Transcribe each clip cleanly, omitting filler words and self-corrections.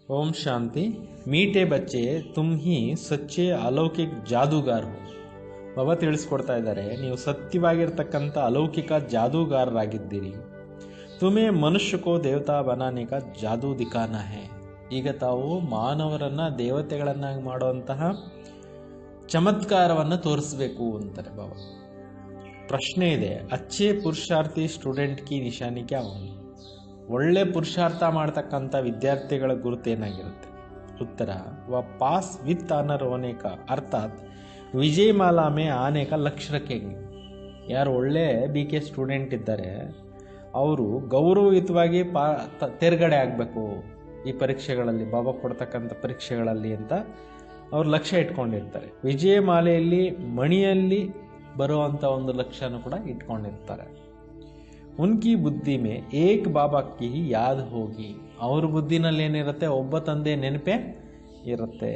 ओम शांति। मीठे बच्चे तुम ही ಸಚ್ಚೆ ಅಲೌಕಿಕ ಜಾದೂಗಾರ ಹೋ. ಬಾಬಾ ತಿಳಿಸ್ಕೊಡ್ತಾ ಇದ್ದಾರೆ, ನೀವು ಸತ್ಯವಾಗಿರ್ತಕ್ಕಂಥ ಅಲೌಕಿಕ ಜಾದೂಗಾರರಾಗಿದ್ದೀರಿ. ತುಮೇ ಮನುಷ್ಯಕೋ ದೇವತಾ ಬನಾನೇಕ ಜಾದೂ ದಿಖಾನ ಹೇ. ಈಗ ತಾವು ಮಾನವರನ್ನ ದೇವತೆಗಳನ್ನಾಗಿ ಮಾಡುವಂತಹ ಚಮತ್ಕಾರವನ್ನು ತೋರಿಸ್ಬೇಕು ಅಂತಾರೆ ಬಾಬಾ. ಪ್ರಶ್ನೆ ಇದೆ, ಅಚ್ಚೇ ಪುರುಷಾರ್ಥಿ ಸ್ಟೂಡೆಂಟ್ ಕಿ ನಿಶಾನಿ ಕ್ಯಾ ಹೋಗಿ? ಒಳ್ಳೆ ಪುರುಷಾರ್ಥ ಮಾಡ್ತಕ್ಕಂಥ ವಿದ್ಯಾರ್ಥಿಗಳ ಗುರುತೇನಾಗಿರುತ್ತೆ? ಉತ್ತರ, ವ ಪಾಸ್ ವಿತ್ ಆನರ್ ಹೋನೆ ಕಾ ಅರ್ಥಾತ್ ವಿಜಯಮಾಲಾ ಮೇ ಆನೆ ಕಾ ಲಕ್ಷ್ಯ ರಖೇಂಗೆ. ಯಾರು ಒಳ್ಳೆ BK ಸ್ಟೂಡೆಂಟ್ ಇದ್ದಾರೆ ಅವರು ಗೌರವಯುತವಾಗಿ ತೇರ್ಗಡೆ ಆಗಬೇಕು ಈ ಪರೀಕ್ಷೆಗಳಲ್ಲಿ, ಬಾಬಾ ಕೊಡ್ತಕ್ಕಂಥ ಪರೀಕ್ಷೆಗಳಲ್ಲಿ ಅಂತ ಅವ್ರು ಲಕ್ಷ್ಯ ಇಟ್ಕೊಂಡಿರ್ತಾರೆ. ವಿಜಯಮಾಲೆಯಲ್ಲಿ ಮಣಿಯಲ್ಲಿ ಬರುವಂಥ ಒಂದು ಲಕ್ಷ್ಯನೂ ಕೂಡ ಇಟ್ಕೊಂಡಿರ್ತಾರೆ. ಉನ್ಕಿ ಬುದ್ಧಿ ಮೇ ಏಕ್ ಬಾಬಾ ಕಿ ಯಾದ್ ಹೋಗಿ. ಅವ್ರ ಬುದ್ಧಿನಲ್ಲಿ ಏನಿರುತ್ತೆ? ಒಬ್ಬ ತಂದೆ ನೆನಪೇ ಇರುತ್ತೆ.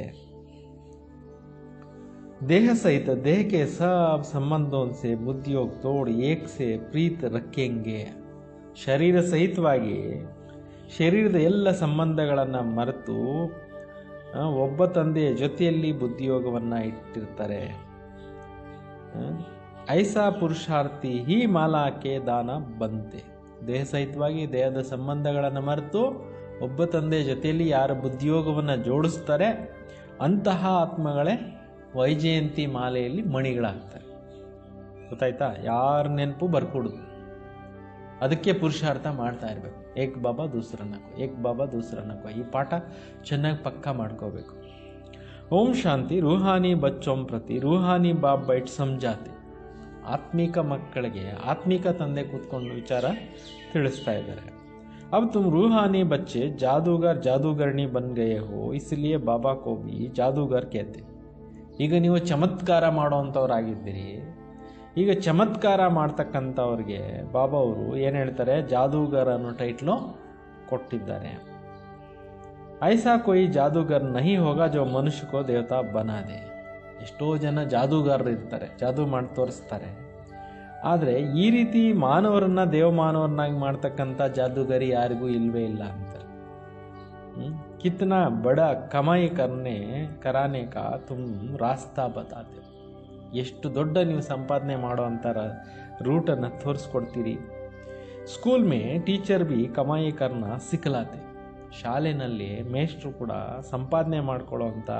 ದೇಹ ಸಹಿತ ದೇಹ ಕೆ ಸಬ್ ಸಂಬಂಧೋಂ ಸೆ ಬುದ್ಧಿಯೋಗ ತೋಡ್ ಏಕ್ ಸೆ ಪ್ರೀತ್ ರखेंगे. ಶರೀರ ಸಹಿತವಾಗಿ ಶರೀರದ ಎಲ್ಲ ಸಂಬಂಧಗಳನ್ನು ಮರೆತು ಒಬ್ಬ ತಂದೆಯ ಜೊತೆಯಲ್ಲಿ ಬುದ್ಧಿಯೋಗವನ್ನು ಇಟ್ಟಿರ್ತಾರೆ. ಐಸಾ ಪುರುಷಾರ್ಥಿ ಹಿ ಮಾಲಾಕೆ ದಾನ ಬಂತೆ. ದೇಹ ಸಹಿತವಾಗಿ ದೇಹದ ಸಂಬಂಧಗಳನ್ನು ಮರೆತು ಒಬ್ಬ ತಂದೆಯ ಜೊತೆಯಲ್ಲಿ ಯಾರು ಬುದ್ಧಿಯೋಗವನ್ನು ಜೋಡಿಸ್ತಾರೆ ಅಂತಹ ಆತ್ಮಗಳೇ ವೈಜಯಂತಿ ಮಾಲೆಯಲ್ಲಿ ಮಣಿಗಳಾಗ್ತಾರೆ. ಗೊತ್ತಾಯ್ತಾ? ಯಾರ ನೆನಪು ಬರ್ಕೊಡುದು, ಅದಕ್ಕೆ ಪುರುಷಾರ್ಥ ಮಾಡ್ತಾ ಇರಬೇಕು. ಏಕ್ ಬಾಬಾ ದೂಸರನಕ್ಕೋ, ಏಕ್ ಬಾಬಾ ದೂಸರನಕ್ಕೋ. ಈ ಪಾಠ ಚೆನ್ನಾಗಿ ಪಕ್ಕಾ ಮಾಡ್ಕೋಬೇಕು. ಓಂ ಶಾಂತಿ. ರೂಹಾನಿ ಬಚ್ಚೋಂ ಪ್ರತಿ ರೂಹಾನಿ ಬಾಬ್ ಬೈಟ್ ಸಮಜಾತೆ. ಆತ್ಮಿಕ ಮಕ್ಕಳಿಗೆ ಆತ್ಮಿಕ ತಂದೆ ಕೂತ್ಕೊಂಡು ವಿಚಾರ ತಿಳಿಸ್ತಾ ಇದ್ದಾರೆ. अब तुम रूहानी बच्चे जादूगर जादूगरनी बन गए हो, इसलिए बाबा को भी जादूगर कहते. ಈಗ ನೀವು ಚಮತ್ಕಾರ ಮಾಡೋವಂಥವ್ರಾಗಿದ್ದೀರಿ. ಈಗ ಚಮತ್ಕಾರ ಮಾಡ್ತಕ್ಕಂಥವ್ರಿಗೆ ಬಾಬಾ ಅವರು ಏನು ಹೇಳ್ತಾರೆ? ಜಾದೂಗರ್ ಅನ್ನೋ ಟೈಟ್ಲು ಕೊಟ್ಟಿದ್ದಾರೆ. ಐಸಾ ಕೊಯ್ ಜಾದೂಗರ್ ನಹಿ ಹೋಗಾ ಜೋ ಮನುಷ್ಯಕೋ ದೇವತಾ ಬನಾದೆ. ಎಷ್ಟೋ ಜನ ಜಾದೂಗಾರರು ಇರ್ತಾರೆ, ಜಾದೂ ಮಾಡಿ ತೋರಿಸ್ತಾರೆ. ಆದರೆ ಈ ರೀತಿ ಮಾನವರನ್ನ ದೇವಮಾನವರನ್ನಾಗಿ ಮಾಡ್ತಕ್ಕಂಥ ಜಾದೂಗರಿ ಯಾರಿಗೂ ಇಲ್ವೇ ಇಲ್ಲ ಅಂತಾರೆ. ಕಿತ್ನಾ ಬಡ ಕಮಾಯಿ ಕರಾನೆ ಕಾ ತುಮ್ ರಾಸ್ತಾ ಬತಾತೆ. ಎಷ್ಟು ದೊಡ್ಡ ನೀವು ಸಂಪಾದನೆ ಮಾಡೋ ಅಂತಾರ ರೂಟನ್ನು ತೋರಿಸ್ಕೊಡ್ತೀರಿ. ಸ್ಕೂಲ್ ಮೇ ಟೀಚರ್ ಬಿ ಕಮಾಯಿ ಕರ್ನ ಸಿಕ್ಕಲಾತೆ. ಶಾಲೆಯಲ್ಲಿ ಮೇಷ್ಟ್ರು ಕೂಡ ಸಂಪಾದನೆ ಮಾಡ್ಕೊಳ್ಳೋ ಅಂಥ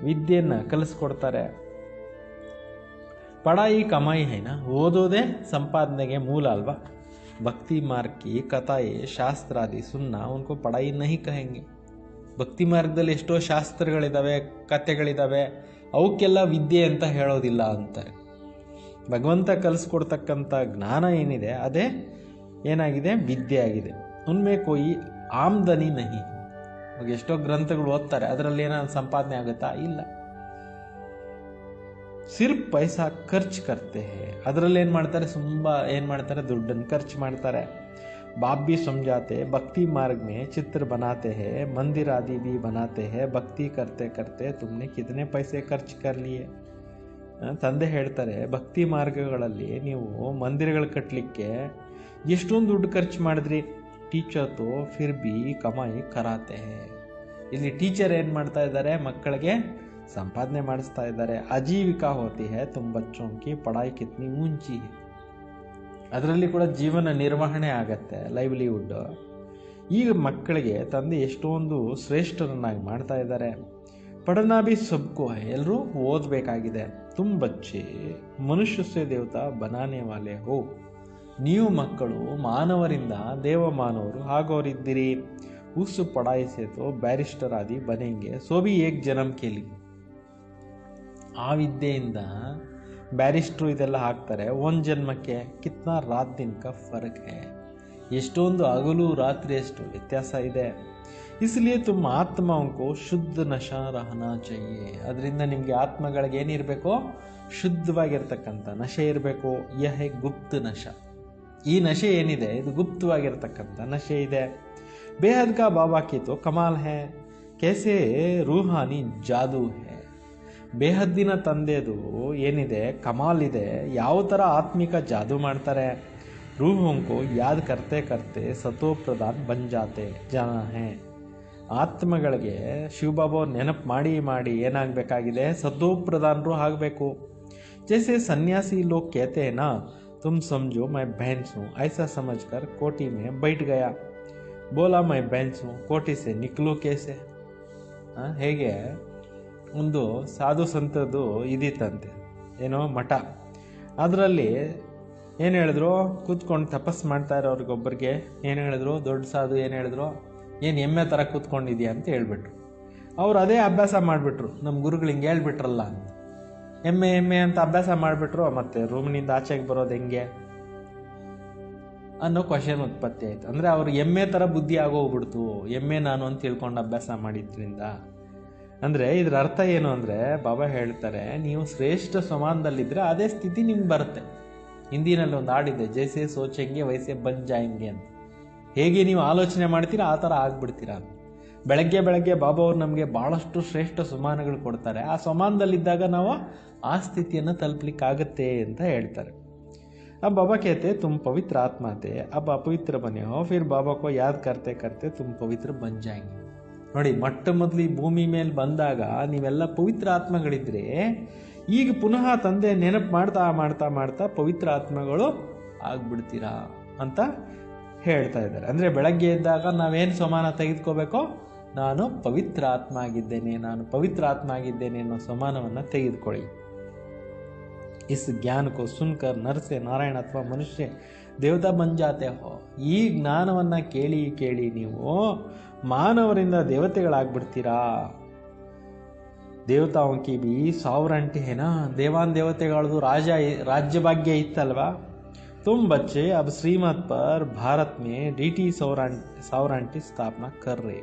ವಿದ್ಯೆಯನ್ನು ಕಲಿಸ್ಕೊಡ್ತಾರೆ. ಪಢಾಯಿ ಕಮಾಯಿ ಹೈನಾ, ಓದೋದೇ ಸಂಪಾದನೆಗೆ ಮೂಲ ಅಲ್ವಾ? ಭಕ್ತಿ ಮಾರ್ಗ್ ಕಿ ಕಥಾಯೇ ಶಾಸ್ತ್ರಾದಿ ಸುನ್ನ ಉನ್ಕೋ ಪಢಾಯಿ ನಹಿ ಕಹೆಂಗೆ. ಭಕ್ತಿ ಮಾರ್ಗದಲ್ಲಿ ಎಷ್ಟೋ ಶಾಸ್ತ್ರಗಳಿದ್ದಾವೆ, ಕಥೆಗಳಿದ್ದಾವೆ, ಅವಕ್ಕೆಲ್ಲ ವಿದ್ಯೆ ಅಂತ ಹೇಳೋದಿಲ್ಲ ಅಂತಾರೆ. ಭಗವಂತ ಕಲಿಸ್ಕೊಡ್ತಕ್ಕಂಥ ಜ್ಞಾನ ಏನಿದೆ ಅದೇ ಏನಾಗಿದೆ? ವಿದ್ಯೆ ಆಗಿದೆ. ಉನ್ಮೇ ಕೊಯಿ ಆಮ್ದನಿ ನಹಿ. ಎಷ್ಟೋ ಗ್ರಂಥಗಳು ಓದ್ತಾರೆ, ಅದರಲ್ಲಿ ಏನಾದ್ರು ಸಂಪಾದನೆ ಆಗುತ್ತಾ? ಇಲ್ಲ. ಸಿರ್ಫ್ ಪೈಸಾ ಖರ್ಚು ಕರ್ತೆ ಹೇ. ಅದರಲ್ಲಿ ಏನು ಮಾಡ್ತಾರೆ? ಏನು ಮಾಡ್ತಾರೆ? ದುಡ್ಡನ್ನು ಖರ್ಚು ಮಾಡ್ತಾರೆ. बाप भी समझाते भक्ति मार्ग में चित्र बनाते हैं, मंदिर आदि भी बनाते हैं. भक्ति करते करते तुमने कितने पैसे ಖರ್ಚ್ कर लिए. ತಂದೆ ಹೇಳ್ತಾರೆ, ಭಕ್ತಿ ಮಾರ್ಗಗಳಲ್ಲಿ ನೀವು ಮಂದಿರಗಳು ಕಟ್ಟಲಿಕ್ಕೆ ಎಷ್ಟೊಂದು ದುಡ್ಡು ಖರ್ಚು ಮಾಡಿದ್ರಿ. ಟೀಚರ್ ತೋ ಫಿರ್ ಬಿ ಕಮಾಯಿ ಕರಾತೆ ಹೇ. ಇಲ್ಲಿ ಟೀಚರ್ ಏನು ಮಾಡ್ತಾ ಇದ್ದಾರೆ? ಮಕ್ಕಳಿಗೆ ಸಂಪಾದನೆ ಮಾಡಿಸ್ತಾ ಇದ್ದಾರೆ. ಆಜೀವಿಕಾ ಹೋತಿ ಹೇ ತುಮ್ ಬಚ್ಚೋಂ ಕಿ ಪಢಾಯಿ ಕಿತ್ನಿ ಊಂಚಿ ಹೇ. ಅದರಲ್ಲಿ ಕೂಡ ಜೀವನ ನಿರ್ವಹಣೆ ಆಗತ್ತೆ, ಲೈವ್ಲಿಹುಡ್. ಈಗ ಮಕ್ಕಳಿಗೆ ತಂದೆ ಎಷ್ಟೊಂದು ಶ್ರೇಷ್ಠರನ್ನಾಗಿ ಮಾಡ್ತಾ ಇದ್ದಾರೆ. ಪಢನಾ ಬಿ ಸಬ್ಕೋ ಹೇ. ಎಲ್ಲರೂ ಓದಬೇಕಾಗಿದೆ. ತುಮ್ ಬಚ್ಚೆ ಮನುಷ್ಯ ಸೆ ದೇವತಾ ಬನಾನೆ ವಾಲೆ ಹೋ. ನೀವು ಮಕ್ಕಳು ಮಾನವರಿಂದ ದೇವಮಾನವರು ಆಗೋರಿದ್ದೀರಿ. ಉಸ್ ಪಢಾಯಿ ಸೆ ತೋ ಬ್ಯಾರಿಸ್ಟರ್ ಆದಿ ಬನೆಂಗೆ, ಸೋ ಬಿ ಏಕ್ ಜನಂ ಕೇಲಿ. ಆ ವಿದ್ಯೆಯಿಂದ ಬ್ಯಾರಿಸ್ಟ್ರು ಇದೆಲ್ಲ ಹಾಕ್ತಾರೆ. ಒಂದು ಜನ್ಮಕ್ಕೆ ಕಿತ್ನಾ ರಾತ್ ದಿನ ಕಾ ಫರ್ಕ್ ಹೇ. ಎಷ್ಟೊಂದು ಹಗಲು ರಾತ್ರಿ ಎಷ್ಟು ವ್ಯತ್ಯಾಸ ಇದೆ. ಇಸ್ಲಿಯೇ ತುಮ್ ಆತ್ಮಂಕೋ ಶುದ್ಧ ನಶಾ ರಹನಾ ಚಹಿಯೇ. ಅದರಿಂದ ನಿಮಗೆ ಆತ್ಮಗಳಿಗೆ ಏನಿರಬೇಕು? ಶುದ್ಧವಾಗಿರ್ತಕ್ಕಂಥ ನಶೆ ಇರಬೇಕು. ಯಹ ಗುಪ್ತ ನಶ. ಈ ನಶೆ ಏನಿದೆ ಇದು ಗುಪ್ತವಾಗಿರ್ತಕ್ಕಂಥ ನಶೆ ಇದೆ. ಬೇಹದ್ ಕಾ ಬಾಬಾ ಕಿ ತೋ ಕಮಾಲ್ ಹೇ, ಕೇಸೆ ರೂಹಾನಿ ಜಾದೂ ಹೇ. ಬೇಹದ್ದಿನ ತಂದೆದು ಏನಿದೆ ಕಮಾಲ್ ಇದೆ. ಯಾವ ಥರ ಆತ್ಮಿಕ ಜಾದೂ ಮಾಡ್ತಾರೆ. ರೂಹೋಂಕೋ ಯಾದ್ ಕರ್ತೆ ಕರ್ತೆ ಸತೋ ಪ್ರಧಾನ್ ಬನ್ ಜಾತೆ ಜನ ಹೇ. ಆತ್ಮಗಳಿಗೆ ಶಿವಬಾಬಾ ನೆನಪು ಮಾಡಿ ಮಾಡಿ ಏನಾಗಬೇಕಾಗಿದೆ, ಸತೋಪ್ರಧಾನರು ಆಗಬೇಕು. जैसे सन्यासी लोग कहते हैं ना, तुम समझो मैं भैंस हूँ, ऐसा समझकर कोटी में बैठ गया, बोला मैं भैंस हूँ, कोटी से निकलो कैसे. ಹೇಗೆ ಒಂದು ಸಾಧು ಸಂತದ್ದು ಇದಿತ್ತಂತೆ, ಏನೋ ಮಠ. ಅದರಲ್ಲಿ ಏನು ಹೇಳಿದ್ರು, ಕೂತ್ಕೊಂಡು ತಪಸ್ಸು ಮಾಡ್ತಾ ಇರೋರಿಗೊಬ್ಬರಿಗೆ ಏನು ಹೇಳಿದ್ರು, ದೊಡ್ಡ ಸಾಧು ಏನು ಹೇಳಿದ್ರು, ಏನು ಎಮ್ಮೆ ಥರ ಕೂತ್ಕೊಂಡಿದ್ಯಾ ಅಂತ ಹೇಳ್ಬಿಟ್ರು. ಅವ್ರು ಅದೇ ಅಭ್ಯಾಸ ಮಾಡಿಬಿಟ್ರು, ನಮ್ಮ ಗುರುಗಳು ಹಿಂಗೆ ಹೇಳ್ಬಿಟ್ರಲ್ಲ ಅಂತ. ಎಮ್ಮೆ ಎಮ್ಮೆ ಅಂತ ಅಭ್ಯಾಸ ಮಾಡಿಬಿಟ್ರು, ಮತ್ತು ರೂಮ್ನಿಂದ ಆಚೆಗೆ ಬರೋದು ಹೆಂಗೆ ಅನ್ನೋ ಕ್ವಶನ್ ಉತ್ಪತ್ತಿ ಆಯಿತು. ಅಂದರೆ ಅವ್ರು ಎಮ್ಮೆ ಥರ ಬುದ್ಧಿ ಆಗೋಗ್ಬಿಡ್ತು, ಎಮ್ಮೆ ನಾನು ಅಂತ ತಿಳ್ಕೊಂಡು ಅಭ್ಯಾಸ ಮಾಡಿದ್ರಿಂದ. ಅಂದರೆ ಇದ್ರ ಅರ್ಥ ಏನು ಅಂದರೆ, ಬಾಬಾ ಹೇಳ್ತಾರೆ, ನೀವು ಶ್ರೇಷ್ಠ ಸಮಾನದಲ್ಲಿದ್ದರೆ ಅದೇ ಸ್ಥಿತಿ ನಿಮ್ಗೆ ಬರುತ್ತೆ. ಹಿಂದಿನಲ್ಲಿ ಒಂದು ಹಾಡಿದೆ, ಜೈಸೆ ಸೋಚೆಂಗೆ ವೈಸೆ ಬನ್ ಜಾಯಂಗೆ ಅಂತ. ಹೇಗೆ ನೀವು ಆಲೋಚನೆ ಮಾಡ್ತೀರಾ ಆ ಥರ ಆಗ್ಬಿಡ್ತೀರಾ ಅಂತ. ಬೆಳಗ್ಗೆ ಬೆಳಗ್ಗೆ ಬಾಬಾ ಅವ್ರು ನಮಗೆ ಭಾಳಷ್ಟು ಶ್ರೇಷ್ಠ ಸಮಾನಗಳು ಕೊಡ್ತಾರೆ. ಆ ಸಮಾನದಲ್ಲಿದ್ದಾಗ ನಾವು ಆ ಸ್ಥಿತಿಯನ್ನು ತಲುಪಲಿಕ್ಕಾಗತ್ತೆ ಅಂತ ಹೇಳ್ತಾರೆ. अब बाबा कहते तुम पवित्र आत्मा थे, अब अपवित्र बने हो, फिर बाबा को याद करते करते तुम पवित्र बन जाएंगे. ನೋಡಿ, ಮೊಟ್ಟ ಮೊದಲು ಈ ಭೂಮಿ ಮೇಲೆ ಬಂದಾಗ ನೀವೆಲ್ಲ ಪವಿತ್ರ ಆತ್ಮಗಳಿದ್ರೆ, ಈಗ ಪುನಃ ತಂದೆ ನೆನಪು ಮಾಡ್ತಾ ಮಾಡ್ತಾ ಮಾಡ್ತಾ ಪವಿತ್ರ ಆತ್ಮಗಳು ಆಗ್ಬಿಡ್ತೀರಾ ಅಂತ ಹೇಳ್ತಾ ಇದ್ದಾರೆ. ಅಂದರೆ ಬೆಳಗ್ಗೆ ಎದ್ದಾಗ ನಾವೇನು ಸಮಾನ ತೆಗೆದುಕೋಬೇಕೋ, ನಾನು ಪವಿತ್ರ ಆತ್ಮ ಆಗಿದ್ದೇನೆ, ನಾನು ಪವಿತ್ರ ಆತ್ಮ ಆಗಿದ್ದೇನೆ ಅನ್ನೋ ಸಮಾನವನ್ನು ತೆಗೆದುಕೊಳ್ಳಿ. इस ज्ञान को सुनकर नर से नारायण ಅಥವಾ ಮನುಷ್ಯ ದೇವತಾ ಬನ್ ಜಾತೆ ಹೋ. ಈ ಜ್ಞಾನವನ್ನು ಕೇಳಿ ಕೇಳಿ ನೀವು ಮಾನವರಿಂದ ದೇವತೆಗಳಾಗ್ಬಿಡ್ತೀರಾ. ದೇವತಾओं की भी सावरंटी है ना, ದೇವಾನ್ ದೇವತೆಗಳದು ರಾಜ್ಯ ಭಾಗ್ಯ ಇತ್ತಲ್ವಾ. तुम बच्चे अब श्रीमत पर भारत में DT सावरंटी स्थापना कर रहे.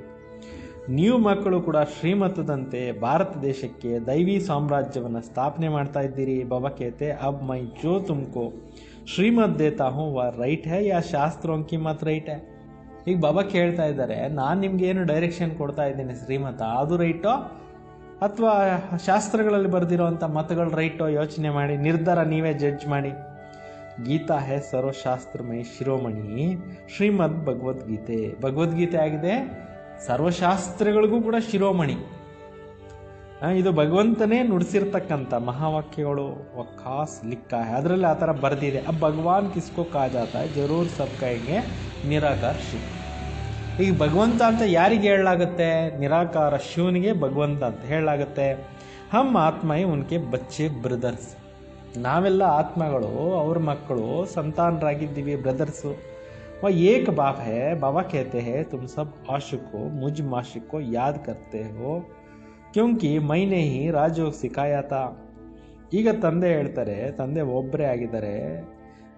ನೀವು ಮಕ್ಕಳು ಕೂಡ ಶ್ರೀಮತದಂತೆ ಭಾರತ ದೇಶಕ್ಕೆ ದೈವಿ ಸಾಮ್ರಾಜ್ಯವನ್ನು ಸ್ಥಾಪನೆ ಮಾಡ್ತಾ ಇದ್ದೀರಿ. ಬಾಬಾ कहते अब मैं जो तुमको श्रीमत देता हूँ वह राइट है या शास्त्रों की मत राइट है. ಈಗ ಬಾಬಾ ಕೇಳ್ತಾ ಇದ್ದಾರೆ, ನಾನು ನಿಮ್ಗೆ ಏನು ಡೈರೆಕ್ಷನ್ ಕೊಡ್ತಾ ಇದ್ದೀನಿ ಶ್ರೀಮತ, ಅದು ರೈಟೋ ಅಥವಾ ಶಾಸ್ತ್ರಗಳಲ್ಲಿ ಬರೆದಿರೋಂಥ ಮತಗಳು ರೈಟೋ? ಯೋಚನೆ ಮಾಡಿ, ನಿರ್ಧಾರ ನೀವೇ ಜಡ್ಜ್ ಮಾಡಿ. ಗೀತಾ ಹೇ ಸರ್ವಶಾಸ್ತ್ರಮಯ ಶಿರೋಮಣಿ ಶ್ರೀಮದ್ ಭಗವದ್ಗೀತೆ. ಭಗವದ್ಗೀತೆ ಆಗಿದೆ ಸರ್ವಶಾಸ್ತ್ರಗಳಿಗೂ ಕೂಡ ಶಿರೋಮಣಿ. ಇದು ಭಗವಂತನೇ ನುಡಿಸಿರ್ತಕ್ಕಂಥ ಮಹಾವಾಕ್ಯಗಳು. ವಕಾಸ್ ಲಿಕ್ಕ ಹೈ, ಅದರಲ್ಲಿ ಆ ಥರ ಬರೆದಿದೆ. अब भगवान किसको कहा जाता है, जरूर सब कहेंगे निराकार शिव. ಈಗ ಭಗವಂತ ಅಂತ ಯಾರಿಗೆ ಹೇಳಲಾಗುತ್ತೆ? ನಿರಾಕಾರ ಶಿವನಿಗೆ ಭಗವಂತ ಅಂತ ಹೇಳಲಾಗುತ್ತೆ. ಹಮ್ ಆತ್ಮಯೇ ಉನ್ಕೆ ಬಚ್ಚೆ ಬ್ರದರ್ಸ್. ನಾವೆಲ್ಲ ಆತ್ಮಗಳು, ಅವ್ರ ಮಕ್ಕಳು, ಸಂತಾನರಾಗಿದ್ದೀವಿ, ಬ್ರದರ್ಸು. वह एक बाप है. बाबा कहते हैं तुम सब आशिक को, मुझ माशिक को याद करते हो, क्योंकि मैंने ही राजयोग सिखाया था. ಈಗ ತಂದೆ ಹೇಳ್ತಾರೆ, ತಂದೆ ಒಬ್ಬರೇ ಆಗಿದ್ದಾರೆ,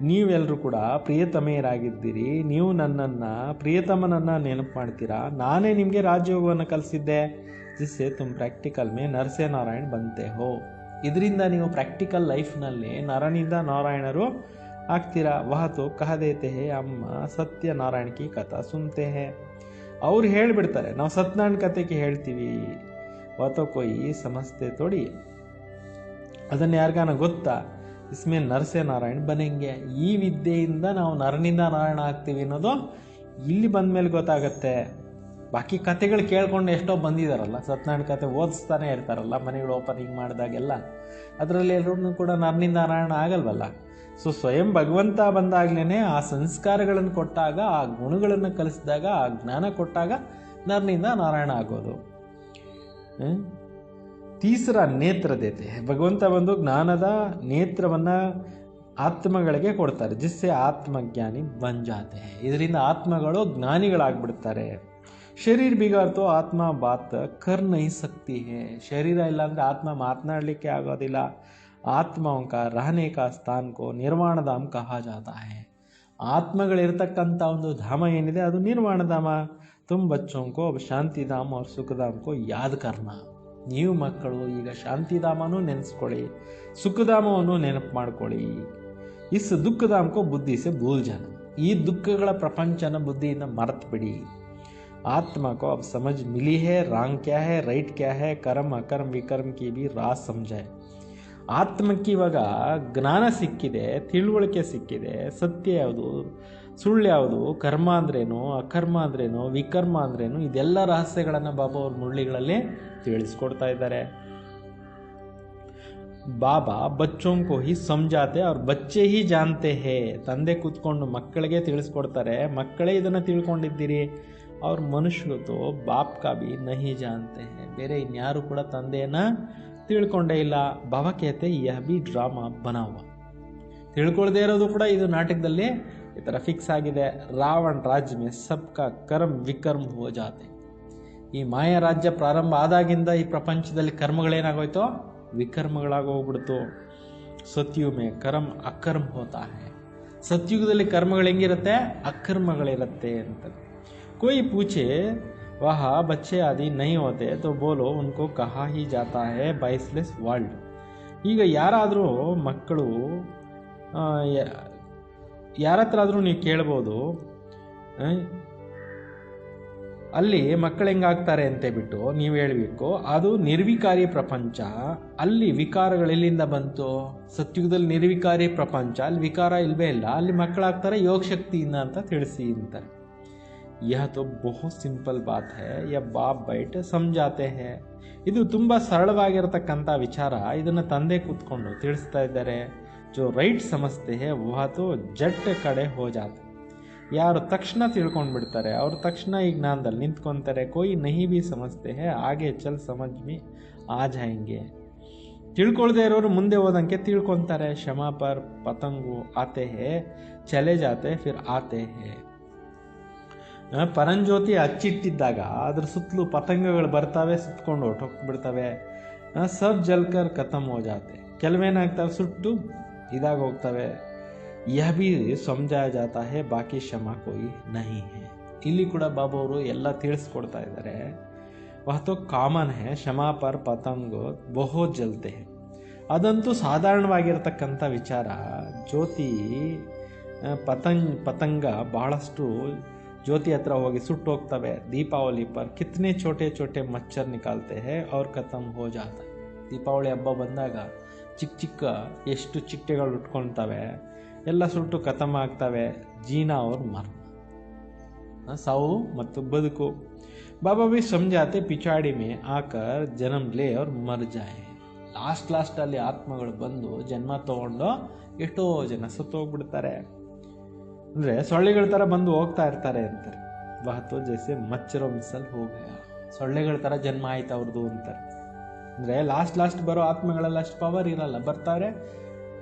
ನೀವೆಲ್ಲರೂ ಕೂಡ ಪ್ರಿಯತಮೆಯರಾಗಿದ್ದೀರಿ. ನೀವು ನನ್ನನ್ನು, ಪ್ರಿಯತಮನನ್ನು ನೆನಪು ಮಾಡ್ತೀರಾ. ನಾನೇ ನಿಮಗೆ ರಾಜಯೋಗವನ್ನು ಕಲಿಸಿದ್ದೆ. ಜಿಸ್ಸೆ ತುಮ್ ಪ್ರಾಕ್ಟಿಕಲ್ ಮೇ ನರಸೆ ನಾರಾಯಣ ಬಂತೆ ಹೋ. ಇದರಿಂದ ನೀವು ಪ್ರಾಕ್ಟಿಕಲ್ ಲೈಫ್ನಲ್ಲಿ ನರನಿಂದ ನಾರಾಯಣರು ಆಗ್ತೀರಾ. ವಹ ತೋ ಕಹ ದೇತೆ ಹೇ ಅಮ್ಮ ಸತ್ಯನಾರಾಯಣ ಕಿ ಕಥಾ ಸುನ್ತೆ ಹೇ. ಅವ್ರು ಹೇಳಿಬಿಡ್ತಾರೆ, ನಾವು ಸತ್ಯನಾರಾಯಣ ಕಥೆಗೆ ಹೇಳ್ತೀವಿ. ವತೋ ಕೊಯ್ ಸಮಸ್ತೆ ತೋಡಿ, ಅದನ್ನು ಯಾರಿಗಾನ ಗೊತ್ತಾ? ಇಸ್ಮೇ ನರಸೆ ನಾರಾಯಣ ಬನೆಂಗೆ. ಈ ವಿದ್ಯೆಯಿಂದ ನಾವು ನರನಿಂದ ನಾರಾಯಣ ಆಗ್ತೀವಿ ಅನ್ನೋದು ಇಲ್ಲಿ ಬಂದ ಮೇಲೆ ಗೊತ್ತಾಗತ್ತೆ. ಬಾಕಿ ಕಥೆಗಳು ಕೇಳ್ಕೊಂಡು ಎಷ್ಟೋ ಬಂದಿದ್ದಾರಲ್ಲ, ಸತ್ಯನಾರಾಯಣ ಕಥೆ ಓದಿಸ್ತಾನೆ ಇರ್ತಾರಲ್ಲ ಮನೆಗಳು ಓಪನಿಂಗ್ ಮಾಡಿದಾಗೆಲ್ಲ. ಅದರಲ್ಲಿ ಎಲ್ಲರೂ ಕೂಡ ನರನಿಂದ ನಾರಾಯಣ ಆಗಲ್ವಲ್ಲ. ಸೊ ಸ್ವಯಂ ಭಗವಂತ ಬಂದಾಗ್ಲೇ ಆ ಸಂಸ್ಕಾರಗಳನ್ನು ಕೊಟ್ಟಾಗ, ಆ ಗುಣಗಳನ್ನು ಕಲಿಸಿದಾಗ, ಆ ಜ್ಞಾನ ಕೊಟ್ಟಾಗ ನರನಿಂದ ನಾರಾಯಣ ಆಗೋದು. ತೀಸರ ನೇತ್ರ ದೇತೆ. ಭಗವಂತ ಬಂದು ಜ್ಞಾನದ ನೇತ್ರವನ್ನು ಆತ್ಮಗಳಿಗೆ ಕೊಡ್ತಾರೆ. ಜಿಸ್ಸೆ ಆತ್ಮಜ್ಞಾನಿ ಬಂಜಾತೆ. ಇದರಿಂದ ಆತ್ಮಗಳು ಜ್ಞಾನಿಗಳಾಗ್ಬಿಡ್ತಾರೆ. ಶರೀರ ಬಿಗಾರ್ತೋ ಆತ್ಮ ಬಾತ್ ಕರ್ ನಹಿ ಸಕ್ತಿ ಹೇ. ಶರೀರ ಇಲ್ಲ ಅಂದರೆ ಆತ್ಮ ಮಾತನಾಡಲಿಕ್ಕೆ ಆಗೋದಿಲ್ಲ. ಆತ್ಮೋं का रहने का स्थान को ನಿರ್ವಾಣ ಧಾಮ ಕಹಾ ಜಾತಾ ಹೈ. ಆತ್ಮಗಳಿರ್ತಕ್ಕಂಥ ಒಂದು ಧಾಮ ಏನಿದೆ ಅದು ನಿರ್ವಾಣ ಧಾಮ. ತುಮ್ ಬಚ್ಚೋं को अब ಶಾಂತಿಧಾಮ और ಸುಖಧಾಮ को ಯಾದ್ ಕರ್ನಾ. ನೀವು ಮಕ್ಕಳು ಈಗ ಶಾಂತಿಧಾಮನೂ ನೆನೆಸ್ಕೊಳ್ಳಿ, ಸುಖಧಾಮವನ್ನು ನೆನಪು ಮಾಡ್ಕೊಳ್ಳಿ. ಇಸ್ ದುಃಖಧಾಮ ಕೋ ಬುದ್ಧಿ ಸೆ ಭೂಲ್ ಜಾನ. ಈ ದುಃಖಗಳ ಪ್ರಪಂಚನ ಬುದ್ಧಿಯಿಂದ ಮರೆತು ಬಿಡಿ. आत्मा को अब समझ मिली है रंग क्या है, राइट क्या है, कर्म अकर्म विकर्म की भी राज समझाए. ಆತ್ಮಕ್ಕೆ ಇವಾಗ ಜ್ಞಾನ ಸಿಕ್ಕಿದೆ, ತಿಳುವಳಿಕೆ ಸಿಕ್ಕಿದೆ, ಸತ್ಯ ಯಾವುದು, ಸುಳ್ಳು ಯಾವುದು, ಕರ್ಮ ಅಂದ್ರೇನು, ಅಕರ್ಮ ಅಂದ್ರೇನು, ವಿಕರ್ಮ ಅಂದ್ರೇನು, ಇದೆಲ್ಲ ರಹಸ್ಯಗಳನ್ನು ಬಾಬಾ ಅವ್ರ ಮುರಳಿಗಳಲ್ಲಿ ತಿಳಿಸ್ಕೊಡ್ತಾ ಇದ್ದಾರೆ. ಬಾಬಾ ಬಚ್ಚೋಂ ಕೋ ಹಿ ಸಮझाते और बच्चे ही जानते हैं. ತಂದೆ ಕೂತ್ಕೊಂಡು ಮಕ್ಕಳಿಗೆ ತಿಳಿಸ್ಕೊಡ್ತಾರೆ, ಮಕ್ಕಳೇ ಇದನ್ನು ತಿಳ್ಕೊಂಡಿದ್ದೀರಿ. ಅವ್ರ ಮನುಷ್ಯರು ಬಾಪ್ ಕಾ ಭಿ ನಹಿ ಜಾನ್ತೆ ಹೇ, ಬೇರೆ ಇನ್ಯಾರು ಕೂಡ ತಂದೆಯನ್ನು ತಿಳ್ಕೊಂಡೇ ಇಲ್ಲ. ಬಾಬಾ ಕೇತೆ ಯಹ ಬಿ ಡ್ರಾಮಾ ಬನಾವ, ತಿಳ್ಕೊಳ್ದೇ ಇರೋದು ಕೂಡ ಇದು ನಾಟಕದಲ್ಲಿ ಈ ಥರ ಫಿಕ್ಸ್ ಆಗಿದೆ. ರಾವಣ ರಾಜ್ಯ ಮೇ ಸಬ್ಕಾ ಕರ್ಮ ವಿಕರ್ಮ ಹೋ ಜಾತೆ. ಈ ಮಾಯಾ ರಾಜ್ಯ ಪ್ರಾರಂಭ ಆದಾಗಿಂದ ಈ ಪ್ರಪಂಚದಲ್ಲಿ ಕರ್ಮಗಳೇನಾಗೋಯ್ತೋ ವಿಕರ್ಮಗಳಾಗೋಗ್ಬಿಡ್ತು. ಸತ್ಯುಮೇ ಕರ್ಮ ಅಕರ್ಮ ಹೋತಾ ಹೇ, ಸತ್ಯುಗದಲ್ಲಿ ಕರ್ಮಗಳು ಹೆಂಗಿರುತ್ತೆ, ಅಕರ್ಮಗಳಿರುತ್ತೆ ಅಂತ. कोई पूछे वह बच्चे आदि नहीं होते तो बोलो उनको कहा ही जाता है बाइसलेस वर्ल्ड. ಈಗ ಯಾರಾದರೂ ಮಕ್ಕಳು ಯಾರ ಹತ್ರ ಆದರೂ ನೀವು ಕೇಳ್ಬೋದು, ಅಲ್ಲಿ ಮಕ್ಕಳು ಹೆಂಗಾಗ್ತಾರೆ ಅಂತ ಬಿಟ್ಟು ನೀವು ಹೇಳಬೇಕು ಅದು ನಿರ್ವಿಕಾರಿ ಪ್ರಪಂಚ, ಅಲ್ಲಿ ವಿಕಾರಗಳೆಲ್ಲಿಂದ ಬಂತು. ಸತ್ಯುಗದಲ್ಲಿ ನಿರ್ವಿಕಾರಿ ಪ್ರಪಂಚ, ಅಲ್ಲಿ ವಿಕಾರ ಇಲ್ವೇ ಇಲ್ಲ, ಅಲ್ಲಿ ಮಕ್ಕಳಾಗ್ತಾರೆ ಯೋಗ ಶಕ್ತಿಯಿಂದ ಅಂತ ತಿಳಿಸಿ ಅಂತಾರೆ. यह तो बहुत ಸಿಂಪಲ್ ಬಾತ್ ಹೈ, ಯ ಬಾಪ್ ಬೈಟ್ ಸಮझाते हैं. ಇದು ತುಂಬ ಸರಳವಾಗಿರತಕ್ಕಂಥ ವಿಚಾರ, ಇದನ್ನು ತಂದೆ ಕೂತ್ಕೊಂಡು ತಿಳಿಸ್ತಾ ಇದ್ದಾರೆ. ಜೋ ರೈಟ್ ಸಮಸ್ತೆ ಹೇ ವಹ ತೋ ಜಟ್ ಕಡೆ ಹೋ ಜಾತೆ. ಯಾರು ತಕ್ಷಣ ತಿಳ್ಕೊಂಡು ಬಿಡ್ತಾರೆ ಅವ್ರು ತಕ್ಷಣ ಈ ಜ್ಞಾನದಲ್ಲಿ ನಿಂತ್ಕೊತಾರೆ. ಕೋಯಿ ನಹಿ ಬಿ ಸಮಸ್ತೆ ಹೇ ಆಗೆ ಚಲ್ ಸಮಜ್ ಮಿ ಆ ಜಾಯಂಗೆ. ತಿಳ್ಕೊಳ್ದೇ ಇರೋರು ಮುಂದೆ ಹೋದಂಗೆ ತಿಳ್ಕೊತಾರೆ. ಶಮಾ ಪರ್ ಪತಂಗು ಆತೆ ಹೇ ಚಲೆ ಜಾತೆ ಫಿರ್ ಆತೆ ಹೇ. ಪರಂಜ್ಯೋತಿ ಹಚ್ಚಿಟ್ಟಿದ್ದಾಗ ಅದ್ರ ಸುತ್ತಲೂ ಪತಂಗಗಳು ಬರ್ತಾವೆ, ಸುತ್ಕೊಂಡು ಹೊರಟೋಗ್ಬಿಡ್ತವೆ. ಸಬ್ ಜಲ್ಕರ್ ಖತಮ್ ಹೋ ಜಾತೆ, ಕೆಲವೇನಾಗ್ತವೆ ಸುಟ್ಟು ಇದಾಗ ಹೋಗ್ತವೆ. ಯಹ ಭಿ ಸಮझाया जाता है ಬಾಕಿ ಕ್ಷಮಾ ಕೋಯಿ ನಹಿ ಹೇ. ಇಲ್ಲಿ ಕೂಡ ಬಾಬಾ ಅವರು ಎಲ್ಲ ತಿಳಿಸ್ಕೊಡ್ತಾ ಇದ್ದಾರೆ. ವಹತೋ ಕಾಮನ್ ಹೇ ಕ್ಷಮಾ ಪರ್ ಪತಂಗ ಬಹುತ್ ಜಲ್ತೆ ಹೇ, ಅದಂತೂ ಸಾಧಾರಣವಾಗಿರ್ತಕ್ಕಂಥ ವಿಚಾರ. ಜ್ಯೋತಿ ಪತಂಗ ಬಹಳಷ್ಟು ज्योति हत्र होगी सुट होग्तवे. दीपावली पर कितने छोटे छोटे मच्छर निकालते हैं और खत्म हो जाता है. ದೀಪಾವಳಿ ಹಬ್ಬ ಬಂದಾಗ ಚಿಕ್ಕ ಚಿಕ್ಕ ಎಷ್ಟು ಚಿಟ್ಟೆಗಳು ಉಟ್ಕೊಳ್ತವೆ, ಎಲ್ಲ ಸುಟ್ಟು ಖತಮ್ ಆಗ್ತವೆ. ಜೀನಾ ಅವ್ರ ಮರಣ, ಸಾವು ಮತ್ತು ಬದುಕು. ಬಾಬಾ ಭಿ ಸಮझाते ಪಿಚಾಡಿ ಮೇ ಆಕರ್ ಜನ್ಮ ಲೇ और ಮರ್ ಜಾಯೆ. ಲಾಸ್ಟಲ್ಲಿ ಆತ್ಮಗಳು ಬಂದು ಜನ್ಮ ತಗೊಂಡು ಎಷ್ಟೋ ಜನ ಸತ್ತೋಗ್ಬಿಡ್ತಾರೆ. ಅಂದರೆ ಸೊಳ್ಳೆಗಳ ಥರ ಬಂದು ಹೋಗ್ತಾ ಇರ್ತಾರೆ ಅಂತಾರೆ. ವಹತೋ ಜೈಸೆ ಮಚ್ಚರೋ ಮಿಸಲ್ ಹೋಗಯ, ಸೊಳ್ಳೆಗಳ ಥರ ಜನ್ಮ ಆಯ್ತು ಅವ್ರದ್ದು ಅಂತಾರೆ. ಅಂದರೆ ಲಾಸ್ಟ್ ಬರೋ ಆತ್ಮಗಳೆಲ್ಲ ಅಷ್ಟು ಪವರ್ ಇರಲ್ಲ, ಬರ್ತಾರೆ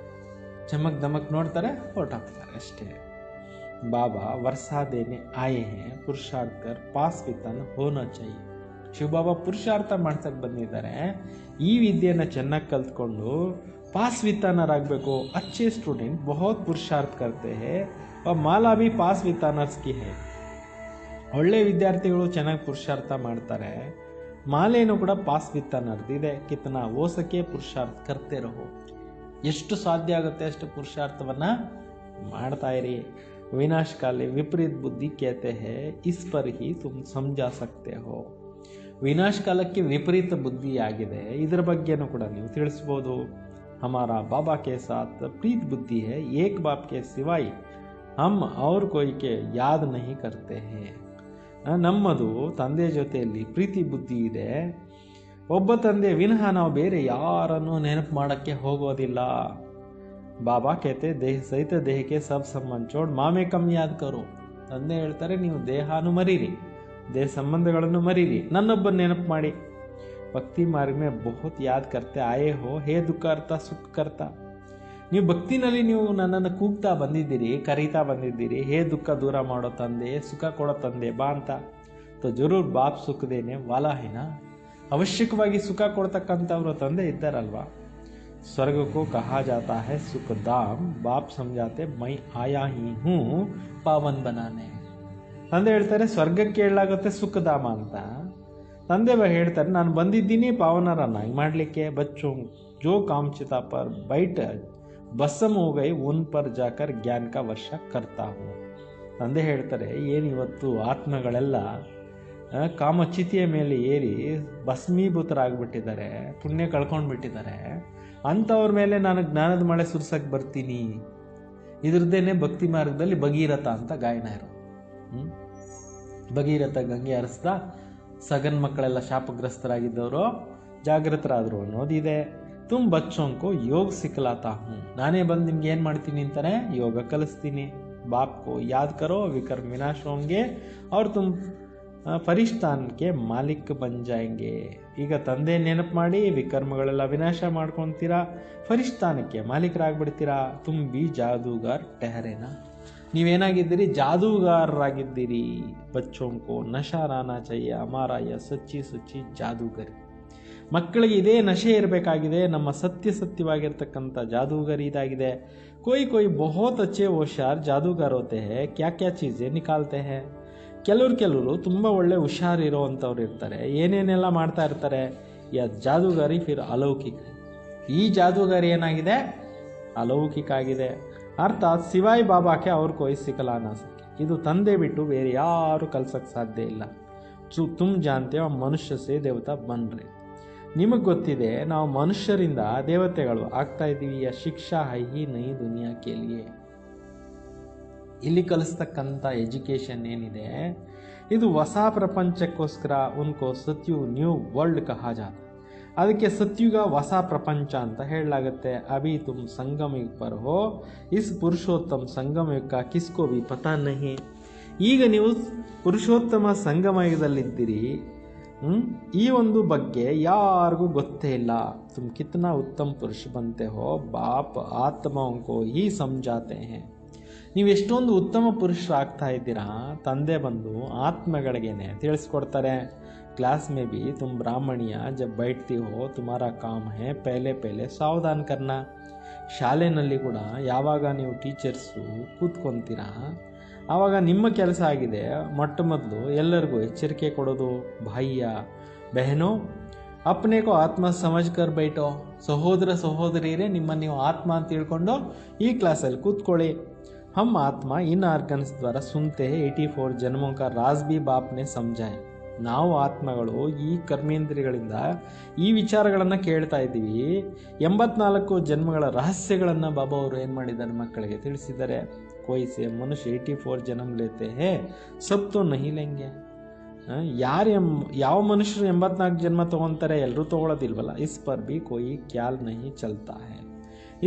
ಚಮಕ್ ದಮಕ್ ನೋಡ್ತಾರೆ ಹೊರಟಾಗ್ತಾರೆ ಅಷ್ಟೇ. ಬಾಬಾ ವರ್ಸಾ ದೇನೆ ಆಯೆ ಹೇ ಪುರುಷಾರ್ಥ ಕರ್ ಪಾಸ್ ವಿತನ್ ಹೋನಾ ಚಾಹಿಯೆ. ಶಿವಬಾಬಾ ಪುರುಷಾರ್ಥ ಮಾಡ್ಸಕ್ಕೆ ಬಂದಿದ್ದಾರೆ. ಈ ವಿದ್ಯೆಯನ್ನು ಚೆನ್ನಾಗಿ ಕಲ್ತ್ಕೊಂಡು ಪಾಸ್ ವಿತನರಾಗಬೇಕು. ಅಚ್ಚೆ ಸ್ಟೂಡೆಂಟ್ ಬಹುತ್ ಪುರುಷಾರ್ಥ ಕರ್ತೆ ಹೇ ಮಾಲಾ ಭಿ ಪಾಸ್ ವಿತಾನರ್ಸ್ ಕಿ ಹೇ. ಒಳ್ಳೆ ವಿದ್ಯಾರ್ಥಿಗಳು ಚೆನ್ನಾಗಿ ಪುರುಷಾರ್ಥ ಮಾಡ್ತಾರೆ, ಮಾಲೇನು ಕೂಡ ಪಾಸ್ ವಿತಾನರ್ದಿದೆ. ಕಿತನಾ ಓ ಸಕೆ ಪುರುಷಾರ್ಥ ಕರ್ತೆ ರಹೋ, ಎಷ್ಟು ಸಾಧ್ಯ ಆಗುತ್ತೆ ಅಷ್ಟು ಪುರುಷಾರ್ಥವನ್ನು ಮಾಡ್ತಾ ಇರಿ. ವಿನಾಶ ಕಾಲೆ ವಿಪರೀತ ಬುದ್ಧಿ ಕೇತೆ ಹೇ ಇಸ್ ಪರ್ ಹಿ ತುಮ್ ಸಮझा ಸಕ್ತೆ ಹೋ. ವಿನಾಶ ಕಾಲಕ್ಕೆ ವಿಪರೀತ ಬುದ್ಧಿ ಆಗಿದೆ, ಇದರ ಬಗ್ಗೆನೂ ಕೂಡ ನೀವು ತಿಳಿಸ್ಬೋದು. ಹಮಾರಾ ಬಾಬಾ ಕೆ ಸಾಥ್ ಪ್ರೀತ್ ಬುದ್ಧಿ ಹೇ, ಏಕ್ ಬಾಪ್ ಕೆ ಸಿವಾಯ್ ಹಮ್ ಅವ್ರ ಕೊಯ್ಕೆ ಯಾದ್ ನಹಿ ಕರ್ತೆ ಹೇ. ನಮ್ಮದು ತಂದೆ ಜೊತೆಯಲ್ಲಿ ಪ್ರೀತಿ ಬುದ್ಧಿ ಇದೆ, ಒಬ್ಬ ತಂದೆ ವಿನಃ ನಾವು ಬೇರೆ ಯಾರನ್ನು ನೆನಪು ಮಾಡೋಕ್ಕೆ ಹೋಗೋದಿಲ್ಲ. ಬಾಬಾ ಕೇತೆ ದೇಹ ಸಹಿತ ದೇಹಕ್ಕೆ ಸಬ್ ಸಂಬಂಧ ಚೋಡ್ ಮಾಮೇ ಕಮ್ ಯಾದ್ ಕರೋ. ತಂದೆ ಹೇಳ್ತಾರೆ ನೀವು ದೇಹನೂ ಮರೀರಿ, ದೇಹ ಸಂಬಂಧಗಳನ್ನು ಮರೀರಿ, ನನ್ನೊಬ್ಬ ನೆನಪು ಮಾಡಿ. ಭಕ್ತಿ ಮಾರ್ಗ ಮೇ ಬಹುತ್ ಯಾದ್ ಕರ್ತೆ ಆಯೇ ಹೋ ಹೇ ದುಃಖ ಅರ್ಥ ಸುಖ ಕರ್ತ. ನೀವು ಭಕ್ತಿನಲ್ಲಿ ನೀವು ನನ್ನನ್ನು ಕೂಗ್ತಾ ಬಂದಿದ್ದೀರಿ, ಕರೀತಾ ಬಂದಿದ್ದೀರಿ, ಹೇ ದುಃಖ ದೂರ ಮಾಡೋ ತಂದೆ, ಸುಖ ಕೊಡೋ ತಂದೆ ಬಾ ಅಂತ. ತೋ ಜರೂರ್ ಬಾಪ್ ಸುಖದೇನೆ ವಾಲಾ ಹೇನಾ, ಅವಶ್ಯಕವಾಗಿ ಸುಖ ಕೊಡ್ತಕ್ಕಂಥವ್ರು ತಂದೆ ಇದ್ದಾರಲ್ವಾ. ಸ್ವರ್ಗಕ್ಕೂ ಕಹಾ ಜಾತಾ ಹೈ ಸುಖಧಾಮ್, ಬಾಪ್ ಸಮझाते ಮೈ ಆಯಾ ಹಿ ಹೂ ಪಾವನ್ ಬನಾನೆ. ತಂದೆ ಹೇಳ್ತಾರೆ ಸ್ವರ್ಗಕ್ಕೆ ಹೇಳಲಾಗುತ್ತೆ ಸುಖಧಾಮ ಅಂತ. ತಂದೆ ಹೇಳ್ತಾರೆ ನಾನು ಬಂದಿದ್ದೀನಿ ಪಾವನರನ್ನಾಗಿ ಮಾಡಲಿಕ್ಕೆ. ಬಚ್ಚೋ ಜೋ ಕಾಮಚಿತಾ ಪರ್ ಬೈಟ್ ಬಸ್ಸಮ್ ಹೋಗೈ ಉನ್ ಪರ್ ಜಾಕರ್ ಜ್ಞಾನ ಕಾ ವರ್ಷ ಕರ್ತಾ ಹೂ. ತಂದೆ ಹೇಳ್ತಾರೆ ಏನಿವತ್ತು ಆತ್ಮಗಳೆಲ್ಲ ಕಾಮಚಿತಿಯ ಮೇಲೆ ಏರಿ ಭಸ್ಮೀಭೂತರಾಗ್ಬಿಟ್ಟಿದ್ದಾರೆ, ಪುಣ್ಯ ಕಳ್ಕೊಂಡು ಬಿಟ್ಟಿದ್ದಾರೆ, ಅಂಥವ್ರ ಮೇಲೆ ನಾನು ಜ್ಞಾನದ ಮಳೆ ಸುರ್ಸಕ್ಕೆ ಬರ್ತೀನಿ. ಇದ್ರದ್ದೇನೆ ಭಕ್ತಿ ಮಾರ್ಗದಲ್ಲಿ ಭಗೀರಥ ಅಂತ ಗಾಯನ ಇರೋದು. ಭಗೀರಥ ಗಂಗೆ ಹರಿಸ್ದ, ಸಗನ್ ಮಕ್ಕಳೆಲ್ಲ ಶಾಪಗ್ರಸ್ತರಾಗಿದ್ದವರು ಜಾಗೃತರಾದರು ಅನ್ನೋದಿದೆ. ತುಮ್ ಬಚ್ಚೋಂಕೋ ಯೋಗ ಸಿಕ್ಕಲಾತಾ ಹೂँ, ನಾನೇ ಬಂದು ನಿಮ್ಗೆ ಏನು ಮಾಡ್ತೀನಿ ಅಂತಾನೆ, ಯೋಗ ಕಲಿಸ್ತೀನಿ. ಬಾಪ್ ಕೋ ಯಾದ್ ಕರೋ ವಿಕರ್ಮ ವಿನಾಶ ಹೋಂಗೆ ಅವ್ರು ತುಮ್ ಫರಿಷ್ಠಾನ್ಗೆ ಮಾಲಿಕ್ ಬನ್ ಜಾಯಂಗೆ. ಈಗ ತಂದೆ ನೆನಪು ಮಾಡಿ ವಿಕರ್ಮಗಳೆಲ್ಲ ವಿನಾಶ ಮಾಡ್ಕೊತೀರಾ, ಫರಿಷ್ಠಾನಕ್ಕೆ ಮಾಲೀಕರಾಗ್ಬಿಡ್ತೀರಾ. ತುಮ್ ಬಿ ಜಾದೂಗಾರ್ ಟೆಹರೇನಾ, ನೀವೇನಾಗಿದ್ದೀರಿ, ಜಾದೂಗಾರರಾಗಿದ್ದೀರಿ. ಬಚ್ಚೋಂಕೋ ನಶಾ ರಾನಾ ಚಯ್ಯ ಹಮಾರಾಯ ಸಚ್ಚಿ ಸುಚ್ಚಿ ಜಾದೂಗರಿ. ಮಕ್ಕಳಿಗೆ ಇದೇ ನಶೆ ಇರಬೇಕಾಗಿದೆ, ನಮ್ಮ ಸತ್ಯವಾಗಿರ್ತಕ್ಕಂಥ ಜಾದೂಗರಿ ಇದಾಗಿದೆ. कोई बहुत अच्छे होशियार जादूगर होते हैं, क्या क्या चीज़ें निकालते हैं. ಕೆಲವರು ತುಂಬ ಒಳ್ಳೆ ಹುಷಾರಿರೋವಂಥವ್ರು ಇರ್ತಾರೆ, ಏನೇನೆಲ್ಲ ಮಾಡ್ತಾ ಇರ್ತಾರೆ. ಯಾ ಜಾದೂಗಾರಿ ಫಿರ್ ಅಲೌಕಿಕ. ಈ ಜಾದೂಗಾರಿ ಏನಾಗಿದೆ, ಅಲೌಕಿಕ ಆಗಿದೆ. ಅರ್ಥಾತ್ ಸಿವಾಯ್ ಬಾಬಾಕ್ಕೆ ಅವ್ರು ಕೊಯ್ ಸಿಕ್ಕಲಾನ ಸಕೆ, ಇದು ತಂದೆ ಬಿಟ್ಟು ಬೇರೆ ಯಾರು ಕಲ್ಸಕ್ಕೆ ಸಾಧ್ಯ ಇಲ್ಲ. ತುಮ್ ಜಾನ್ತೆ ಮನುಷ್ಯ ಸೇ ದೇವತಾ ಬನ್ರಿ, ನಿಮಗೆ ಗೊತ್ತಿದೆ ನಾವು ಮನುಷ್ಯರಿಂದ ದೇವತೆಗಳು ಆಗ್ತಾ ಇದ್ದೀವಿ. ಯಾ ಶಿಕ್ಷಾ ಹೈ ಹಿ ನೈ ದುನಿಯಾ ಕೇಳಿಯೇ. ಇಲ್ಲಿ ಕಲಿಸ್ತಕ್ಕಂಥ ಎಜುಕೇಷನ್ ಏನಿದೆ ಇದು ಹೊಸ ಪ್ರಪಂಚಕ್ಕೋಸ್ಕರ ಉನ್ಕೋ ಸತ್ಯು ನ್ಯೂ ವರ್ಲ್ಡ್ ಕಹಾ ಜಾತ. ಅದಕ್ಕೆ ಸತ್ಯುಗ ಹೊಸ ಪ್ರಪಂಚ ಅಂತ ಹೇಳಲಾಗುತ್ತೆ. ಅಭಿ ತುಮ್ ಸಂಗಮ ಯುಗ್ ಪರ್ ಹೋ, ಇಸ್ ಪುರುಷೋತ್ತಮ ಸಂಗಮ ಯುಗ್ ಕಾ ಕಿಸ್ಕೋ ಭಿ ಪತಾ ನಹಿ. ಈಗ ನೀವು ಪುರುಷೋತ್ತಮ ಸಂಗಮ ಯುಗದಲ್ಲಿದ್ದೀರಿ, ಈ ಒಂದು ಬಗ್ಗೆ ಯಾರಿಗೂ ಗೊತ್ತೇ ಇಲ್ಲ. ತುಮ್ ಕಿತ್ನಾ ಉತ್ತಮ ಪುರುಷ ಬಂತೆ ಹೋ, ಬಾಪ್ ಆತ್ಮಂಕೋ ಹಿ ಸಮझाते हैं. ನೀವು ಎಷ್ಟೊಂದು ಉತ್ತಮ ಪುರುಷರಾಗ್ತಾ ಇದ್ದೀರಾ, ತಂದೆ ಬಂದು ಆತ್ಮಗಳಿಗೇನೆ ತಿಳಿಸ್ಕೊಡ್ತಾರೆ. क्लास में भी तुम ब्राह्मणिया जब बैठती हो तुम्हारा काम है पहले पहले सावधान करना. ಶಾಲೆನಲ್ಲಿ ಕೂಡ ಯಾವಾಗ ನೀವು ಟೀಚರ್ಸು ಕೂತ್ಕೊಂತೀರಾ ಆವಾಗ ನಿಮ್ಮ ಕೆಲಸ ಆಗಿದೆ ಮೊಟ್ಟ ಮೊದಲು ಎಲ್ಲರಿಗೂ ಎಚ್ಚರಿಕೆ ಕೊಡೋದು. ಭಾಯ್ಯ ಬೆಹನೋ ಅಪ್ನೆ ಕೋ ಆತ್ಮ ಸಮझ ಕರ್ ಬೈಟೋ. ಸಹೋದರ ಸಹೋದರಿಯರೇ, ನಿಮ್ಮನ್ನು ನೀವು ಆತ್ಮ ಅಂತ ತಿಳ್ಕೊಂಡು ಈ ಕ್ಲಾಸಲ್ಲಿ ಕೂತ್ಕೊಳ್ಳಿ. ಹಮ್ ಆತ್ಮ ಇನ್ ಆರ್ಗನ್ಸ್ ದ್ವಾರ ಸುನ್ತೆ 84 ಜನ್ಮೋं का राज भी बाप ने समझाए. ನಾವು ಆತ್ಮಗಳು ಈ ಕರ್ಮೇಂದ್ರಿಯಗಳಿಂದ ಈ ವಿಚಾರಗಳನ್ನು ಕೇಳ್ತಾ ಇದ್ದೀವಿ. 84 ಜನ್ಮಗಳ ರಹಸ್ಯಗಳನ್ನು ಬಾಬಾ ಅವರು ಏನು ಮಾಡಿದ್ದಾರೆ, ಮಕ್ಕಳಿಗೆ ತಿಳಿಸಿದ್ದಾರೆ. कोई से मनुष्य 84 जन्म लेते हैं, सब तो नहीं लेंगे. ಯಾವ ಮನುಷ್ಯರು 84 ಜನ್ಮ ತಗೊಂತಾರೆ, ಎಲ್ಲರೂ ತಗೊಳ್ಳೋದಿಲ್ವಲ್ಲ. Is per B Koi Cal ನಹಿ ಚಲ್ತಾ ಹೈ.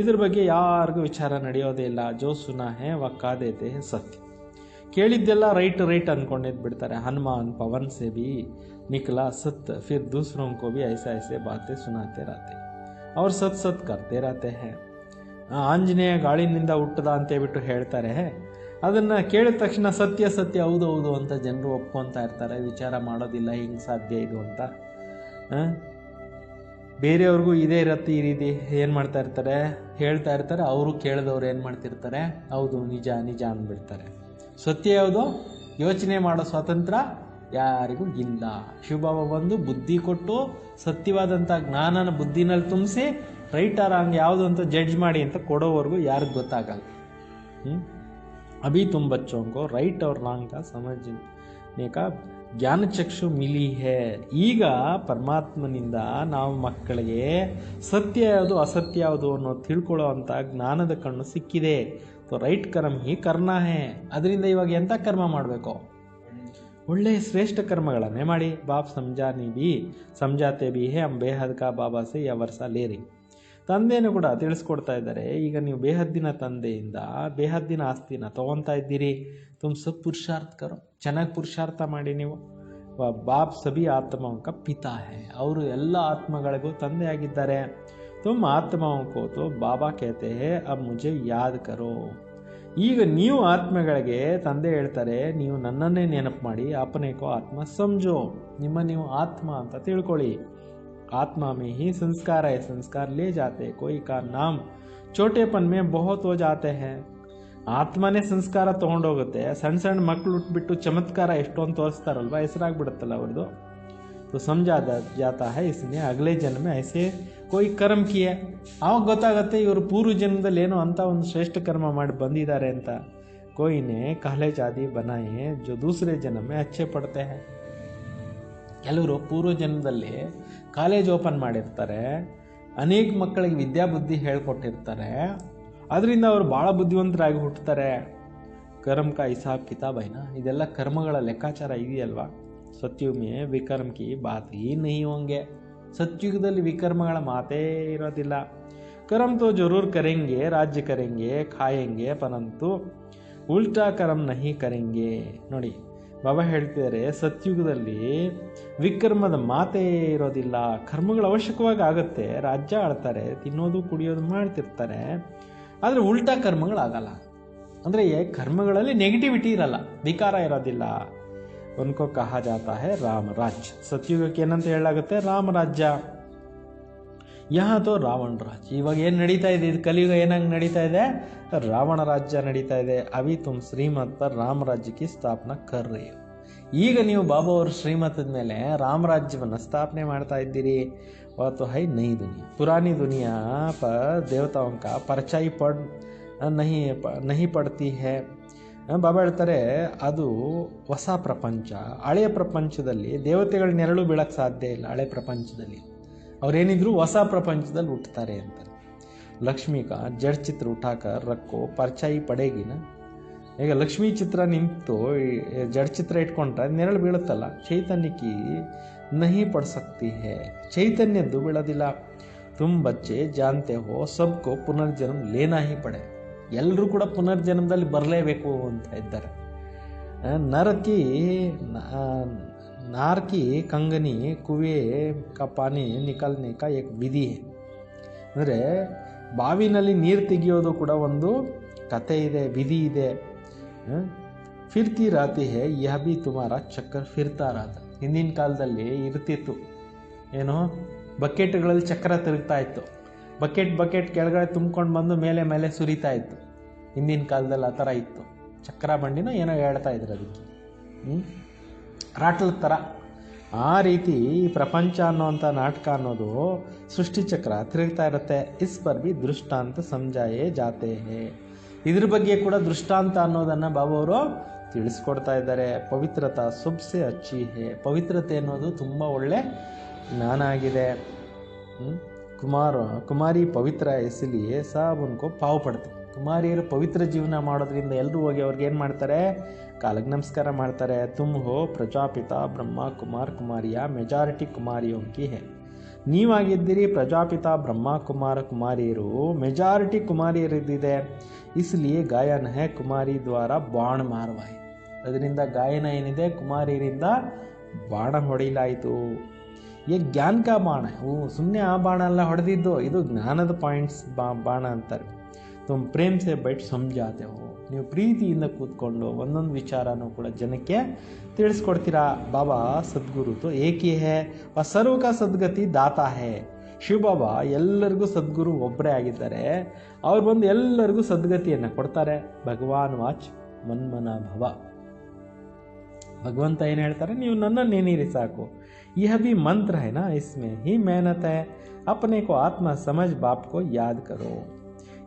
ಇದ್ರ ಬಗ್ಗೆ ಯಾರಿಗೂ ವಿಚಾರ ನಡೆಯೋದೇ ಇಲ್ಲ. ಜೋ ಸುನಾ ಹೇ ವ ಕಾದೇತೆ ಹೇ ಸತ್ಯ. ಕೇಳಿದ್ದೆಲ್ಲ ರೈಟ್ ಅಂದ್ಕೊಂಡಿದ್ದು ಬಿಡ್ತಾರೆ. ಹನುಮಾನ್ ಪವನ್ ಸೆ ಬಿ ನಿಕಲಾ ಸತ್, ಫಿರ್ दूसरों को भी ऐसा ऐसे बातें सुनाते रहते और सत करते रहते हैं. ಆಂಜನೇಯ ಗಾಳಿನಿಂದ ಹುಟ್ಟದ ಅಂತೇಳ್ಬಿಟ್ಟು ಹೇಳ್ತಾರೆ. ಅದನ್ನು ಕೇಳಿದ ತಕ್ಷಣ ಸತ್ಯ ಹೌದು ಅಂತ ಜನರು ಒಪ್ಕೊತಾ ಇರ್ತಾರೆ, ವಿಚಾರ ಮಾಡೋದಿಲ್ಲ ಹಿಂಗೆ ಸಾಧ್ಯ ಇದು ಅಂತ. ಬೇರೆಯವ್ರಿಗೂ ಇದೇ ಇರತ್ತೆ, ಈ ರೀತಿ ಏನು ಮಾಡ್ತಾ ಇರ್ತಾರೆ, ಹೇಳ್ತಾ ಇರ್ತಾರೆ. ಅವರು ಕೇಳಿದವ್ರು ಏನು ಮಾಡ್ತಿರ್ತಾರೆ, ಹೌದು ನಿಜ ಅಂದ್ಬಿಡ್ತಾರೆ. ಸತ್ಯ ಯಾವುದು ಯೋಚನೆ ಮಾಡೋ ಸ್ವಾತಂತ್ರ್ಯ ಯಾರಿಗೂ ಇಲ್ಲ. ಶಿವಬಾಬಾ ಬಂದು ಬುದ್ಧಿ ಕೊಟ್ಟು ಸತ್ಯವಾದಂಥ ಜ್ಞಾನನ ಬುದ್ಧಿನಲ್ಲಿ ತುಂಬಿಸಿ ರೈಟ್ ಆರ್ ರಾಂಗ್ ಯಾವುದು ಅಂತ ಜಡ್ಜ್ ಮಾಡಿ ಅಂತ ಕೊಡೋವರೆಗೂ ಯಾರಿಗೂ ಗೊತ್ತಾಗಲ್ಲ. ಅಭಿ ತುಮ್ ಬಚ್ಚೋं को ರೈಟ್ और ರಾಂಗ್ का समझने का ಜ್ಞಾನ ಚಕ್ಷು ಮಿಲಿ ಹೇ. ಈಗ ಪರಮಾತ್ಮನಿಂದ ನಾವು ಮಕ್ಕಳಿಗೆ ಸತ್ಯ ಯಾವುದು ಅಸತ್ಯ ಯಾವುದು ಅನ್ನೋ ತಿಳ್ಕೊಳ್ಳೋ ಅಂಥ ಜ್ಞಾನದ ಕಣ್ಣು ಸಿಕ್ಕಿದೆ. तो ರೈಟ್ ಕರ್ಮ ಹಿ ಕರ್ನಾ ಹೇ. ಅದರಿಂದ ಇವಾಗ ಎಂಥ ಕರ್ಮ ಮಾಡಬೇಕು, ಒಳ್ಳೆಯ ಶ್ರೇಷ್ಠ ಕರ್ಮಗಳನ್ನೇ ಮಾಡಿ. ಬಾಪ್ ಸಮझाते भी है हम बेहद का बाबा से यह ವರ್ಷ ले रही. ತಂದೆನೂ ಕೂಡ ತಿಳಿಸ್ಕೊಡ್ತಾ ಇದ್ದಾರೆ, ಈಗ ನೀವು ಬೇಹದ್ದಿನ ತಂದೆಯಿಂದ ಬೇಹದ್ದಿನ ಆಸ್ತಿನ ತೊಗೊತಾ ಇದ್ದೀರಿ. ತುಮ್ ಸಬ್ ಪುರುಷಾರ್ಥ ಕರೋ, ಚೆನ್ನಾಗಿ ಪುರುಷಾರ್ಥ ಮಾಡಿ ನೀವು. ಬಾಪ್ ಸಭಿ ಆತ್ಮೋಂ ಕಾ ಪಿತಾ ಹೈ, ಅವರು ಎಲ್ಲ ಆತ್ಮಗಳಿಗೂ ತಂದೆ ಆಗಿದ್ದಾರೆ. ತುಮ್ ಆತ್ಮೋಂ ಕೋ ತೋ ಬಾಬಾ ಕೇತೆ ಹೈ ಅಬ್ ಮುझे ಯಾದ್ ಕರೋ. ಈಗ ನೀವು ಆತ್ಮಗಳಿಗೆ ತಂದೆ ಹೇಳ್ತಾರೆ, ನೀವು ನನ್ನನ್ನೇ ನೆನಪು ಮಾಡಿ. ಅಪನೆ ಕೋ ಆತ್ಮ ಸಮझो, ನಿಮ್ಮ ನೀವು ಆತ್ಮ ಅಂತ ತಿಳ್ಕೊಳ್ಳಿ. आत्मा में ही संस्कार है, संस्कार ले जाते कोई का नाम छोटेपन में बहुत हो जाते हैं. ಆತ್ಮನೇ ಸಂಸ್ಕಾರ ತೊಗೊಂಡೋಗುತ್ತೆ. ಸಣ್ಣ ಮಕ್ಕಳು ಹುಟ್ಬಿಟ್ಟು ಚಮತ್ಕಾರ ಎಷ್ಟೊಂದು ತೋರಿಸ್ತಾರಲ್ವ, ಹೆಸರಾಗ್ಬಿಡುತ್ತಲ್ಲ ಅವ್ರದ್ದು. तो समझा जाता है इसने अगले जन्म में ऐसे कोई कर्म किए. ಆವಾಗ ಗೊತ್ತಾಗತ್ತೆ ಇವರು ಪೂರ್ವ ಜನ್ಮದಲ್ಲಿ ಏನೋ ಅಂತ ಒಂದು ಶ್ರೇಷ್ಠ ಕರ್ಮ ಮಾಡಿ ಬಂದಿದ್ದಾರೆ ಅಂತ. कोई ने कॉलेज आदि बनाए जो दूसरे जन्म में अच्छे पढ़ते हैं. ಕೆಲವರು ಪೂರ್ವ ಜನ್ಮದಲ್ಲಿ ಕಾಲೇಜ್ ಓಪನ್ ಮಾಡಿರ್ತಾರೆ, ಅನೇಕ ಮಕ್ಕಳಿಗೆ ವಿದ್ಯಾಬುದ್ಧಿ ಹೇಳ್ಕೊಟ್ಟಿರ್ತಾರೆ. ಅದರಿಂದ ಅವರು ಭಾಳ ಬುದ್ಧಿವಂತರಾಗಿ ಹುಟ್ಟುತ್ತಾರೆ. ಕರ್ಮ ಕಾ ಹಿಸಾಬ್ ಕಿತಾಬ್ ಐನಾ, ಇದೆಲ್ಲ ಕರ್ಮಗಳ ಲೆಕ್ಕಾಚಾರ ಇದೆಯಲ್ವಾ. ಸತ್ಯುಗ್ ಮೇ ವಿಕರ್ಮ ಕಿ ಬಾತ್ ಹಿ ನಹೀ ಹೋಂಗೆ, ಸತ್ಯುಗದಲ್ಲಿ ವಿಕರ್ಮಗಳ ಮಾತೇ ಇರೋದಿಲ್ಲ. ಕರ್ಮ ತೋ ಜರೂರ್ ಕರೆಂಗೆ, ರಾಜ್ಯ ಕರೆಂಗೆ, ಖಾಯೆಂಗೆ, ಪರಂತು ಉಲ್ಟಾ ಕರ್ಮ ನಹಿ ಕರೆಂಗೆ. ನೋಡಿ, ಬಾಬಾ ಹೇಳ್ತಿದ್ದಾರೆ, ಸತ್ಯುಗದಲ್ಲಿ ವಿಕರ್ಮದ ಮಾತೇ ಇರೋದಿಲ್ಲ. ಕರ್ಮಗಳು ಅವಶ್ಯಕವಾಗಿ ಆಗುತ್ತೆ, ರಾಜ್ಯ ಆಳ್ತಾರೆ, ತಿನ್ನೋದು ಕುಡಿಯೋದು ಮಾಡ್ತಿರ್ತಾರೆ, ಆದರೆ ಉಲ್ಟಾ ಕರ್ಮಗಳಾಗಲ್ಲ. ಅಂದರೆ ಕರ್ಮಗಳಲ್ಲಿ ನೆಗೆಟಿವಿಟಿ ಇರಲ್ಲ, ವಿಕಾರ ಇರೋದಿಲ್ಲ. ಉನ್ಕೋ ಕಹಾ ಜಾತಾ ಹೈ ರಾಮ ರಾಜ್ಯ. ಸತ್ಯುಗಕ್ಕೆ ಏನಂತ ಹೇಳಲಾಗುತ್ತೆ? ರಾಮರಾಜ್ಯ. ಯಹಾ ರಾವಣ ರಾಜ್ಯ. ಇವಾಗ ಏನು ನಡೀತಾ ಇದೆ, ಇದು ಕಲಿಯುಗ ಏನಾಗಿ ನಡೀತಾ ಇದೆ? ರಾವಣ ರಾಜ್ಯ ನಡೀತಾ ಇದೆ. ಅವಿ ತುಮ್ ಶ್ರೀಮತ್ ಪರ್ ರಾಮರಾಜ್ಯಕ್ಕೆ ಸ್ಥಾಪನಾ ಕರ್ ರಹೆ ಹೋ. ಈಗ ನೀವು ಬಾಬಾ ಅವ್ರ ಶ್ರೀಮತದ ಮೇಲೆ ರಾಮರಾಜ್ಯವನ್ನು ಸ್ಥಾಪನೆ ಮಾಡ್ತಾ ಇದ್ದೀರಿ. तो है नई दुनिया, पुरानी दुनिया पर देवताओं का परछाई नहीं पड़ती है. ಬಾಬಾ ಹೇಳ್ತಾರೆ, ಅದು ಹೊಸ ಪ್ರಪಂಚ. ಹಳೆಯ ಪ್ರಪಂಚದಲ್ಲಿ ದೇವತೆಗಳ ನೆರಳು ಬೀಳಕ್ಕೆ ಸಾಧ್ಯ ಇಲ್ಲ. ಹಳೆ ಪ್ರಪಂಚದಲ್ಲಿ ಅವರೇನಿದ್ರು ಹೊಸ ಪ್ರಪಂಚದಲ್ಲಿ ಹುಟ್ಟುತ್ತಾರೆ ಅಂತ. ಲಕ್ಷ್ಮಿ ಕಾ ಜಡ್ ಚಿತ್ರ ಉಠಾಕರ್ ರಕ್ಕೋ ಪರ್ಚಾಯಿ ಪಡೆಗಿನ. ಈಗ ಲಕ್ಷ್ಮೀ ಚಿತ್ರ ನಿಂತು ಜಡ್ ಚಿತ್ರ ಇಟ್ಕೊಂಡ್ರೆ ನೆರಳು ಬೀಳುತ್ತಲ್ಲ. ಚೈತನ್ಯಕ್ಕೆ ನಹಿ ಪಡ್ ಸಕ್ತಿ ಹೇ, ಚೈತನ್ಯದ್ದು ಬೀಳೋದಿಲ್ಲ. ತುಮ್ ಬಚ್ಚೆ ಜಾನ್ತೆ ಹೋ ಸಬ್ಕೋ ಪುನರ್ಜನ್ಮ ಲೇನಾ ಹಿ ಪಡೆ. ಎಲ್ಲರೂ ಕೂಡ ಪುನರ್ಜನ್ಮದಲ್ಲಿ ಬರಲೇಬೇಕು ಅಂತ ಇದ್ದಾರೆ. नार की कंगनी कुएं का पानी निकालने का एक विधि है. ಅಂದರೆ ಬಾವಿನಲ್ಲಿ ನೀರು ತೆಗೆಯೋದು ಕೂಡ ಒಂದು ಕತೆ ಇದೆ, ವಿಧಿ ಇದೆ. ಫಿರ್ತಿ ರಾತಿ ಹೇ ಯಹ ಬಿ ತುಮಾರ ಚಕ್ಕರ್ ಫಿರ್ತಾ ರಾತ. ಹಿಂದಿನ ಕಾಲದಲ್ಲಿ ಇರ್ತಿತ್ತು, ಏನೋ ಬಕೆಟ್ಗಳಲ್ಲಿ ಚಕ್ರ ತಿರುಗ್ತಾ ಇತ್ತು. ಬಕೆಟ್ ಕೆಳಗಡೆ ತುಂಬ್ಕೊಂಡು ಬಂದು ಮೇಲೆ ಸುರಿತಾ ಇತ್ತು. ಹಿಂದಿನ ಕಾಲದಲ್ಲಿ ಆ ಥರ ಇತ್ತು. ಚಕ್ರ ಬಂಡಿನ ಏನೋ ಹೇಳ್ತಾ ಇದ್ರು ಅದಕ್ಕೆ, ರಾಟ್ಲದ ಥರ. ಆ ರೀತಿ ಈ ಪ್ರಪಂಚ ಅನ್ನೋವಂಥ ನಾಟಕ ಅನ್ನೋದು ಸೃಷ್ಟಿ ಚಕ್ರ ತಿರುಗ್ತಾ ಇರುತ್ತೆ. ಇಸ್ ಪರ್ ಬಿ ದೃಷ್ಟಾಂತ ಸಮಜಾಯೇ ಜಾತೆ ಹೇ. ಇದ್ರ ಬಗ್ಗೆ ಕೂಡ ದೃಷ್ಟಾಂತ ಅನ್ನೋದನ್ನು ಬಾಬಾ ಅವರು ತಿಳಿಸ್ಕೊಡ್ತಾ ಇದ್ದಾರೆ. ಪವಿತ್ರತಾ ಸಬ್ಸೆ ಅಚ್ಚಿ ಹೇ. ಪವಿತ್ರತೆ ಅನ್ನೋದು ತುಂಬ ಒಳ್ಳೆ ಜ್ಞಾನ ಆಗಿದೆ. ಕುಮಾರಿ ಪವಿತ್ರ ಇಸ್ಲಿಯೇ ಸಾಬ್ ಉನ್ಕೋ ಪಾವು ಪಡ್ತಾರೆ. ಕುಮಾರಿಯರು ಪವಿತ್ರ ಜೀವನ ಮಾಡೋದ್ರಿಂದ ಎಲ್ಲರೂ ಹೋಗಿ ಅವ್ರಿಗೆ ಏನು ಮಾಡ್ತಾರೆ? ಕಾಲಿಗೆ ನಮಸ್ಕಾರ ಮಾಡ್ತಾರೆ. ತುಮ್ ಹೋ ಪ್ರಜಾಪಿತ ಬ್ರಹ್ಮ ಕುಮಾರ್ ಕುಮಾರಿಯ ಮೆಜಾರಿಟಿ ಕುಮಾರಿಯೋಂಕಿ ಹೇ. ನೀವಾಗಿದ್ದೀರಿ ಪ್ರಜಾಪಿತ ಬ್ರಹ್ಮ ಕುಮಾರ ಕುಮಾರಿಯರು, ಮೆಜಾರಿಟಿ ಕುಮಾರಿಯರಿದ್ದಿದೆ. ಇಸ್ಲಿಯೇ ಗಾಯನ ಹೇ ಕುಮಾರಿ ದ್ವಾರ ಬಾಣ ಮಾರವಾಯಿ. ಅದರಿಂದ ಗಾಯನ ಏನಿದೆ, ಕುಮಾರಿಯರಿಂದ ಬಾಣ ಹೊಡಿಲಾಯಿತು. ಈ ಜ್ಞಾನ ಕಾ ಬಾಣ. ಸುಮ್ಮನೆ ಆ ಬಾಣ ಎಲ್ಲ ಹೊಡೆದಿದ್ದು, ಇದು ಜ್ಞಾನದ ಪಾಯಿಂಟ್ಸ್ ಬಾಣ ಅಂತಾರೆ. ತುಮ್ ಪ್ರೇಮ್ ಸೆ ಬೈಟ್ ಸಮಜಾತೆ ಹೋ. ನೀವು ಪ್ರೀತಿಯಿಂದ ಕೂತ್ಕೊಂಡು ಒಂದೊಂದು ವಿಚಾರನೂ ಕೂಡ ಜನಕ್ಕೆ ತಿಳಿಸ್ಕೊಡ್ತೀರಾ. ಬಾಬಾ ಸದ್ಗುರು ತೋ ಏಕಿ ಹೇ ವ ಸರ್ವ ಕಾ ಸದ್ಗತಿ ದಾತಾ ಹೇ. ಶಿವಬಾಬಾ ಎಲ್ಲರಿಗೂ ಸದ್ಗುರು ಒಬ್ಬರೇ ಆಗಿದ್ದಾರೆ. ಅವ್ರು ಬಂದು ಎಲ್ಲರಿಗೂ ಸದ್ಗತಿಯನ್ನು ಕೊಡ್ತಾರೆ. ಭಗವಾನ್ ವಾಚ್ ಮನ್ಮನ ಭವ. ಭಗವಂತ ಏನು ಹೇಳ್ತಾರೆ? ನೀವು ನನ್ನನ್ನು ನೆನೀರಿ ಸಾಕು. यह भी मंत्र है ना, इसमें ही मेहनत है. अपने को आत्मा समझ बाप को याद करो.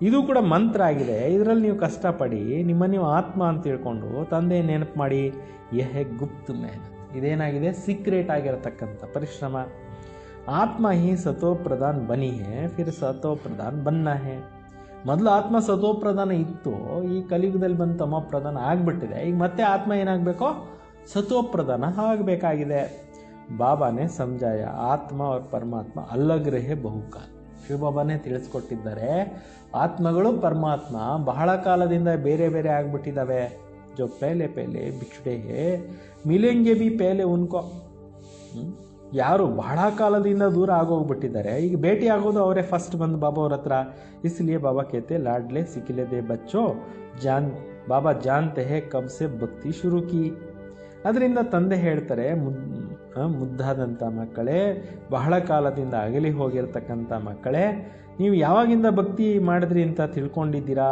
ಇದು ಕೂಡ ಮಂತ್ರ ಆಗಿದೆ. ಇದರಲ್ಲಿ ನೀವು ಕಷ್ಟಪಡಿ, ನಿಮ್ಮ ನೀವು ಆತ್ಮ ಅಂತ ತಿಳ್ಕೊಂಡು ತಂದೆ ನೆನಪು ಮಾಡಿ. ಯಹ ಗುಪ್ತ ಮೆಹನತ್. ಇದೇನಾಗಿದೆ? ಸೀಕ್ರೆಟ್ ಆಗಿರತಕ್ಕಂಥ ಪರಿಶ್ರಮ. ಆತ್ಮ ಹಿ ಸತೋ ಪ್ರಧಾನ್ ಬನಿ ಹೇ, ಫಿರ್ ಸತೋ ಪ್ರಧಾನ್ ಬನ್ನ ಹೇ. ಮೊದಲು ಆತ್ಮ ಸತೋ ಪ್ರಧಾನ ಇತ್ತು, ಈ ಕಲಿಯುಗದಲ್ಲಿ ಬಂದು ತಮೋ ಪ್ರಧಾನ ಆಗಿಬಿಟ್ಟಿದೆ. ಈಗ ಮತ್ತೆ ಆತ್ಮ ಏನಾಗಬೇಕು? ಸತೋ ಪ್ರಧಾನ ಆಗಬೇಕಾಗಿದೆ. ಬಾಬಾನೇ ಸಮಜಾಯ ಆತ್ಮ और ಪರಮಾತ್ಮ ಅಲ್ಲಗ್ ರಹೆ ಬಹುಕಾಲ. ಶಿವಬಾಬಾನೇ ತಿಳಿಸ್ಕೊಟ್ಟಿದ್ದಾರೆ, ಆತ್ಮಗಳು ಪರಮಾತ್ಮ ಬಹಳ ಕಾಲದಿಂದ ಬೇರೆ ಬೇರೆ ಆಗಿಬಿಟ್ಟಿದ್ದಾವೆ. ಜೋ ಪೇಲೆ ಬಿಚ್ಡೆ ಹೇ ಮಿಲೆಂಗೆ ಬಿ ಪೇಲೆ ಉನ್ಕೋ. ಯಾರು ಬಹಳ ಕಾಲದಿಂದ ದೂರ ಆಗೋಗ್ಬಿಟ್ಟಿದ್ದಾರೆ, ಈಗ ಭೇಟಿ ಆಗೋದು ಅವರೇ ಫಸ್ಟ್ ಬಂದು ಬಾಬಾ ಅವ್ರ ಹತ್ರ. ಇಸ್ಲಿಯೇ ಬಾಬಾ ಕೇತೆ ಲಾಡ್ಲೆ ಸಿಕ್ಕಿಲೆದೆ ಬಚ್ಚೋ ಬಾಬಾ ಜಾನ್ತೆ ಹೇ ಕಬ್ ಸೆ ಭಕ್ತಿ ಶುರು ಕಿ. ಅದರಿಂದ ತಂದೆ ಹೇಳ್ತಾರೆ, ಮುದ್ದಾದಂಥ ಮಕ್ಕಳೇ, ಬಹಳ ಕಾಲದಿಂದ ಅಗಲಿ ಹೋಗಿರ್ತಕ್ಕಂಥ ಮಕ್ಕಳೇ, ನೀವು ಯಾವಾಗಿಂದ ಭಕ್ತಿ ಮಾಡಿದ್ರಿ ಅಂತ ತಿಳ್ಕೊಂಡಿದ್ದೀರಾ?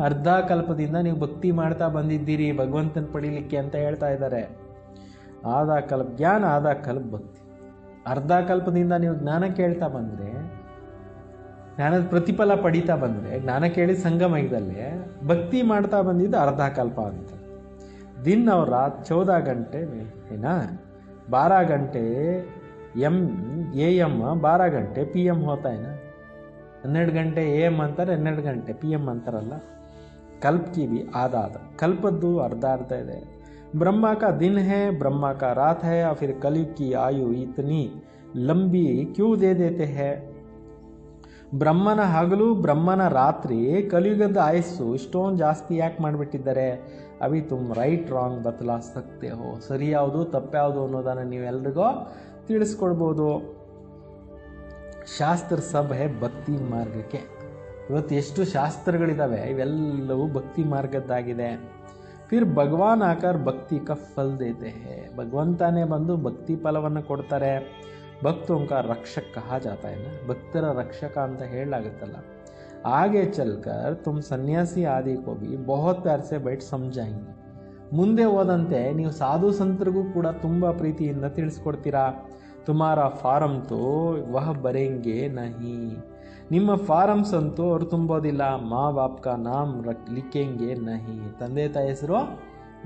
ಅರ್ಧ ಕಲ್ಪದಿಂದ ನೀವು ಭಕ್ತಿ ಮಾಡ್ತಾ ಬಂದಿದ್ದೀರಿ ಭಗವಂತನ ಪಡೀಲಿಕ್ಕೆ ಅಂತ ಹೇಳ್ತಾ ಇದ್ದಾರೆ. ಆದ ಕಲ್ಪ ಜ್ಞಾನ, ಆದ ಕಲ್ಪ ಭಕ್ತಿ. ಅರ್ಧ ಕಲ್ಪದಿಂದ ನೀವು ಜ್ಞಾನ ಕೇಳ್ತಾ ಬಂದರೆ, ಜ್ಞಾನದ ಪ್ರತಿಫಲ ಪಡೀತಾ ಬಂದರೆ, ಜ್ಞಾನ ಕೇಳಿ ಸಂಗಮಯದಲ್ಲೇ ಭಕ್ತಿ ಮಾಡ್ತಾ ಬಂದಿದ್ದು ಅರ್ಧ ಕಲ್ಪ ಅಂತ. दिन और रात 14 घंटे में है ना, 12 घंटे AM 12 घंटे PM होता है ना. 12 ಗಂಟೆ AM ಅಂತಾರೆ, 12 ಗಂಟೆ PM ಅಂತಾರಲ್ಲ. कल्प की भी आधा आधा, कल्पದ್ದು ಅರ್ಧ ಅರ್ಧ ಇದೆ. ब्रह्मा का दिन है, ब्रह्मा का रात है, और फिर कलयुग की आयु इतनी लंबी क्यों दे देते हैं. ಬ್ರಹ್ಮನ ಹಗಲು ಬ್ರಹ್ಮನ ರಾತ್ರಿ, ಕಲಿಯುಗದ ಆಯಸ್ಸು ಇಷ್ಟೊಂದು ಜಾಸ್ತಿ ಯಾಕೆ ಮಾಡಿಬಿಟ್ಟಿದ್ದಾರೆ. ಅಭಿ ತುಮ್ ರೈಟ್ ರಾಂಗ್ ಬದಲಾ ಸಕ್ತೆ ಹೋ. ಸರಿ ಯಾವುದು ತಪ್ಪ್ಯಾವುದು ಅನ್ನೋದನ್ನು ನೀವೆಲ್ರಿಗೂ ತಿಳಿಸ್ಕೊಡ್ಬೋದು. ಶಾಸ್ತ್ರ ಸಬ್ ಹೇ ಭಕ್ತಿ ಮಾರ್ಗಕ್ಕೆ. ಇವತ್ತು ಎಷ್ಟು ಶಾಸ್ತ್ರಗಳಿದ್ದಾವೆ, ಇವೆಲ್ಲವೂ ಭಕ್ತಿ ಮಾರ್ಗದ್ದಾಗಿದೆ. ಫಿರ್ ಭಗವಾನ್ ಆಕರ್ ಭಕ್ತಿ ಕ ಫಲ್ ದೇತೆ ಹೇ. ಭಗವಂತನೇ ಬಂದು ಭಕ್ತಿ ಫಲವನ್ನು ಕೊಡ್ತಾರೆ. ಭಕ್ತೋं का रक्षक कहा जाता है ना, ಭಕ್ತರ ರಕ್ಷಕ ಅಂತ ಹೇಳಲಾಗುತ್ತಲ್ಲ. आगे चलकर तुम सन्यासी आदि को भी बहुत प्यार से बैठ समझाएंगे. ಮುಂದೆ ಹೋದಂತೆ ನೀವು ಸಾಧು ಸಂತರಿಗೂ ಕೂಡ ತುಂಬ ಪ್ರೀತಿಯಿಂದ ತಿಳಿಸ್ಕೊಡ್ತೀರಾ. ತುಮಾರ ಫಾರಂ ತೋ ವಹ ಬರೆಂಗೆ ನಹಿ. ನಿಮ್ಮ ಫಾರಮ್ಸ್ ಅಂತೂ ಅವ್ರು ತುಂಬೋದಿಲ್ಲ. ಮಾ ಬಾಪ್ ಕಾ ನಾಮ್ ಲಿಖೆಂಗೆ ನಹಿ. ತಂದೆ ತಾಯಿ ಹೆಸರು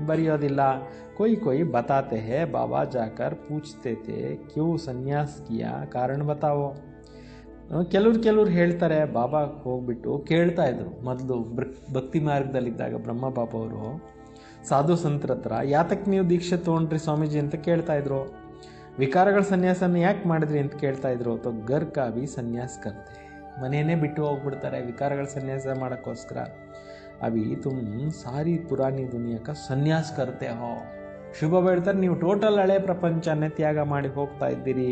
ಬರೆಯೋದಿಲ್ಲ. कोई बताते हैं, बाबा जाकर पूछते थे क्यों संन्यास किया, कारण बताओ. ಕೆಲವ್ರು ಹೇಳ್ತಾರೆ, ಬಾಬಾ ಹೋಗ್ಬಿಟ್ಟು ಕೇಳ್ತಾ ಇದ್ರು. ಮೊದಲು ಭಕ್ತಿ ಮಾರ್ಗದಲ್ಲಿದ್ದಾಗ ಬ್ರಹ್ಮ ಬಾಬಾ ಅವರು ಸಾಧು ಸಂತರ ಹತ್ರ ಯಾತಕ್ಕೆ ನೀವು ದೀಕ್ಷೆ ತೊಗೊಂಡ್ರಿ ಸ್ವಾಮೀಜಿ ಅಂತ ಕೇಳ್ತಾ ಇದ್ರು. ವಿಕಾರಗಳ ಸನ್ಯಾಸನ ಯಾಕೆ ಮಾಡಿದ್ರಿ ಅಂತ ಕೇಳ್ತಾ ಇದ್ರು. ತೋ ಗರ್ ಕಾ ಭಿ ಸನ್ಯಾಸ ಕರ್ತೆ. ಮನೆಯೇ ಬಿಟ್ಟು ಹೋಗ್ಬಿಡ್ತಾರೆ ವಿಕಾರಗಳ ಸನ್ಯಾಸ ಮಾಡೋಕ್ಕೋಸ್ಕರ. ಅಭಿ ತುಮ್ ಸಾರಿ ಪುರಾಣಿ ದುನಿಯಾ ಕಾ ಸನ್ಯಾಸ ಕರ್ತೆ ಹೋ. ಶುಭ ಹೇಳ್ತಾರೆ, ನೀವು ಟೋಟಲ್ ಹಳೆ ಪ್ರಪಂಚನೇ ತ್ಯಾಗ ಮಾಡಿ ಹೋಗ್ತಾ ಇದ್ದೀರಿ.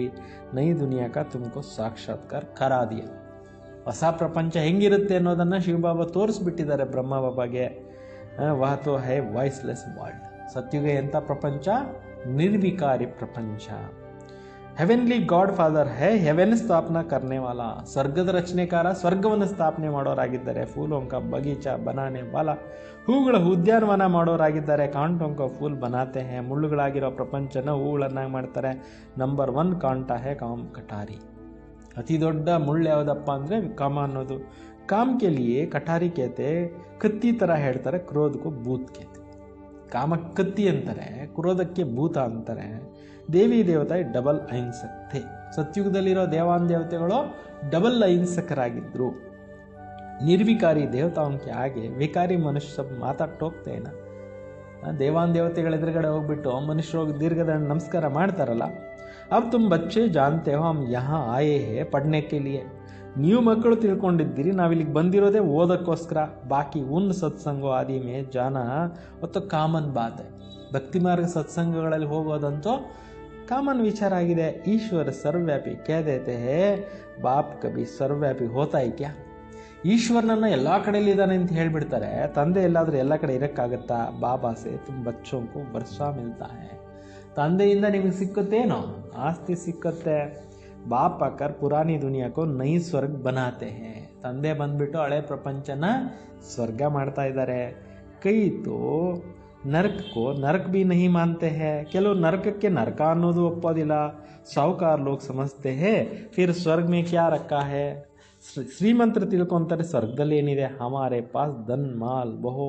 ನೈ ದುನಿಯಾಕ ತುಮಕೋ ಸಾಕ್ಷಾತ್ಕಾರ ಕರಾ ದಿಯಾ. ಹೊಸ ಪ್ರಪಂಚ ಹೆಂಗಿರುತ್ತೆ ಅನ್ನೋದನ್ನು ಶಿವಬಾಬಾ ತೋರಿಸ್ಬಿಟ್ಟಿದ್ದಾರೆ ಬ್ರಹ್ಮ ಬಾಬಾಗೆ. ವಾತೋ ಹೈ ವಾಯ್ಸ್ಲೆಸ್ ವರ್ಲ್ಡ್. ಸತ್ಯುಗ ಎಂಥ ಪ್ರಪಂಚ, ನಿರ್ವಿಕಾರಿ ಪ್ರಪಂಚ. ಹೆವೆನ್ಲಿ ಗಾಡ್ ಫಾದರ್ ಹೇ ಹೆವೆನ್ ಸ್ಥಾಪನಾ ಕರ್ನೆವಾಲ. ಸ್ವರ್ಗದ ರಚನೆಕಾರ, ಸ್ವರ್ಗವನ್ನು ಸ್ಥಾಪನೆ ಮಾಡೋರಾಗಿದ್ದಾರೆ. ಫೂಲೋಂಕ ಬಗೀಚಾ ಬನಾನೆ ವಾಲ. ಹೂಗಳ ಉದ್ಯಾನವನ ಮಾಡೋರಾಗಿದ್ದಾರೆ. ಕಾಂಟೋಂಕ ಫೂಲ್ ಬನಾತೆ ಹೇ. ಮುಳ್ಳುಗಳಾಗಿರೋ ಪ್ರಪಂಚನ ಹೂಗಳನ್ನಾಗಿ ಮಾಡ್ತಾರೆ. ನಂಬರ್ 1 ಕಾಂಟ ಹೇ ಕಾಮ್ ಕಟಾರಿ. ಅತಿ ದೊಡ್ಡ ಮುಳ್ಳು ಯಾವುದಪ್ಪ ಅಂದರೆ ಕಾಮ ಅನ್ನೋದು. Com K ಲಿಯೇ ಕಟಾರಿ ಕೇತೆ. ಕತ್ತಿ ಥರ ಹೇಳ್ತಾರೆ, ಕ್ರೋಧಕ್ಕೂ ಭೂತ್ ಕೇತೆ. ಕಾಮ ಕತ್ತಿ ಅಂತಾರೆ, ಕ್ರೋಧಕ್ಕೆ ಭೂತ ಅಂತಾರೆ. ದೇವಿ ದೇವತೆ ಡಬಲ್ ಅಹಿಂಸಕ್ ಥೇ. ಸತ್ಯುಗದಲ್ಲಿರೋ ದೇವಾನ್ ದೇವತೆಗಳು ಡಬಲ್ ಅಹಿಂಸಕರಾಗಿದ್ದರು. ನಿರ್ವಿಕಾರಿ ದೇವತಾओं के आगे ವಿಕಾರಿ ಮನುಷ್ಯ ಸಬ್ ಮಾತಾಡ್ ಹೋಗ್ತೇ ನಾ. ದೇವಾನ್ ದೇವತೆಗಳ ಎದುರುಗಡೆ ಹೋಗ್ಬಿಟ್ಟು ಮನುಷ್ಯರು ಹೋಗಿ ದೀರ್ಘದಂಡ ನಮಸ್ಕಾರ ಮಾಡ್ತಾರಲ್ಲ. अब तुम बच्चे जानते हो हम यहाँ आए हैं पढ़ने के लिए. ನೀವು ಮಕ್ಕಳು ತಿಳ್ಕೊಂಡಿದ್ದೀರಿ ನಾವಿಲ್ಲಿಗೆ ಬಂದಿರೋದೇ ಓದಕ್ಕೋಸ್ಕರ. ಬಾಕಿ ಉನ್ ಸತ್ಸಂಗೋ ಆದಿ ಮೇ ಜಾನ ಮತ್ತು ಕಾಮನ್ ಬಾತ್. ಭಕ್ತಿ ಮಾರ್ಗ ಸತ್ಸಂಗಗಳಲ್ಲಿ ಹೋಗೋದಂತೂ ಕಾಮನ್ ವಿಚಾರ ಆಗಿದೆ. ಈಶ್ವರ ಸರ್ವವ್ಯಾಪಿ ಕೇದೇತೆ ಹೇ. ಬಾಪ್ ಕಭಿ ಸರ್ವವ್ಯಾಪಿ ಹೋತಾ ಹೈ ಕ್ಯಾ. ಈಶ್ವರನನ್ನು ಎಲ್ಲ ಕಡೆಯಲ್ಲಿ ಇದ್ದಾನೆ ಅಂತ ಹೇಳಿಬಿಡ್ತಾರೆ. ತಂದೆ ಎಲ್ಲಾದರೂ ಎಲ್ಲ ಕಡೆ ಇರೋಕ್ಕಾಗತ್ತಾ. ಬಾಬಾ ಸೇ ತುಮ್ ಬಚ್ಚೋಂಕು ವರ್ಷ ಮಿಲ್ತಾ ಹೈ. ತಂದೆಯಿಂದ ನಿಮಗೆ ಸಿಕ್ಕುತ್ತೇನೋ, ಆಸ್ತಿ ಸಿಕ್ಕತ್ತೆ. ಬಾಪ್ ಆಕರ್ ಪುರಾಣಿ ದುನಿಯಾಕೋ ನೈ ಸ್ವರ್ಗ ಬನಾತೆ ಹೇ. ತಂದೆ ಬಂದ್ಬಿಟ್ಟು ಹಳೆ ಪ್ರಪಂಚನ ಸ್ವರ್ಗ ಮಾಡ್ತಾ ಇದ್ದಾರೆ. ಕೈ ತೋ ನರಕಕ್ಕೋ ನರಕ ಭೀ ನಹಿ ಮಾನ್ತೆ ಹೇ. ಕೆಲವು ನರಕಕ್ಕೆ ನರಕ ಅನ್ನೋದು ಒಪ್ಪೋದಿಲ್ಲ. ಸಾಹುಕಾರ ಲೋಕ್ ಸಮಜ್ತೆ ಹೇ ಫಿರ್ ಸ್ವರ್ಗ ಮೇ ಕ್ಯಾ ರಕ್ಕಾ ಹೇ. ಶ್ರೀಮಂತರು ತಿಳ್ಕೊತಾರೆ ಸ್ವರ್ಗದಲ್ಲಿ ಏನಿದೆ. ಹಮಾರೆ ಪಾಸ್ ಧನ್ ಮಾಲ್ ಬಹು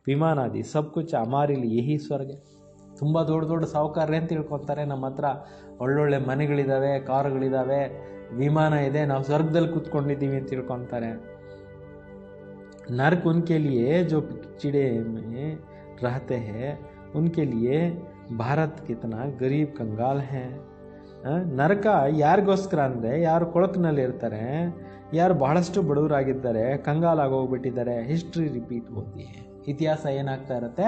ವಿಮಾನಾದಿ ಸಬ್ ಕುಚ್ ಹಮಾರಿಲಿ ಯಹಿ ಸ್ವರ್ಗ. ತುಂಬ ದೊಡ್ಡ ದೊಡ್ಡ ಸಾಹುಕಾರರೇ ಅಂತ ತಿಳ್ಕೊತಾರೆ, ನಮ್ಮ ಹತ್ರ ಒಳ್ಳೊಳ್ಳೆ ಮನೆಗಳಿದ್ದಾವೆ, ಕಾರುಗಳಿದ್ದಾವೆ, ವಿಮಾನ ಇದೆ, ನಾವು ಸ್ವರ್ಗದಲ್ಲಿ ಕೂತ್ಕೊಂಡಿದ್ದೀವಿ ಅಂತ ತಿಳ್ಕೊತಾರೆ. नर्क उनके लिए जो चिड़े में रहते हैं उनके लिए भारत कितना गरीब कंगाल है. ನರಕ ಯಾರಿಗೋಸ್ಕರ ಅಂದರೆ ಯಾರು ಕೊಳಕಿನಲ್ಲಿರ್ತಾರೆ, ಯಾರು ಬಹಳಷ್ಟು ಬಡವರಾಗಿದ್ದಾರೆ, ಕಂಗಾಲಾಗೋಗ್ಬಿಟ್ಟಿದ್ದಾರೆ. History repeat ಹೋತಿ. ಇತಿಹಾಸ ಏನಾಗ್ತಾ ಇರುತ್ತೆ,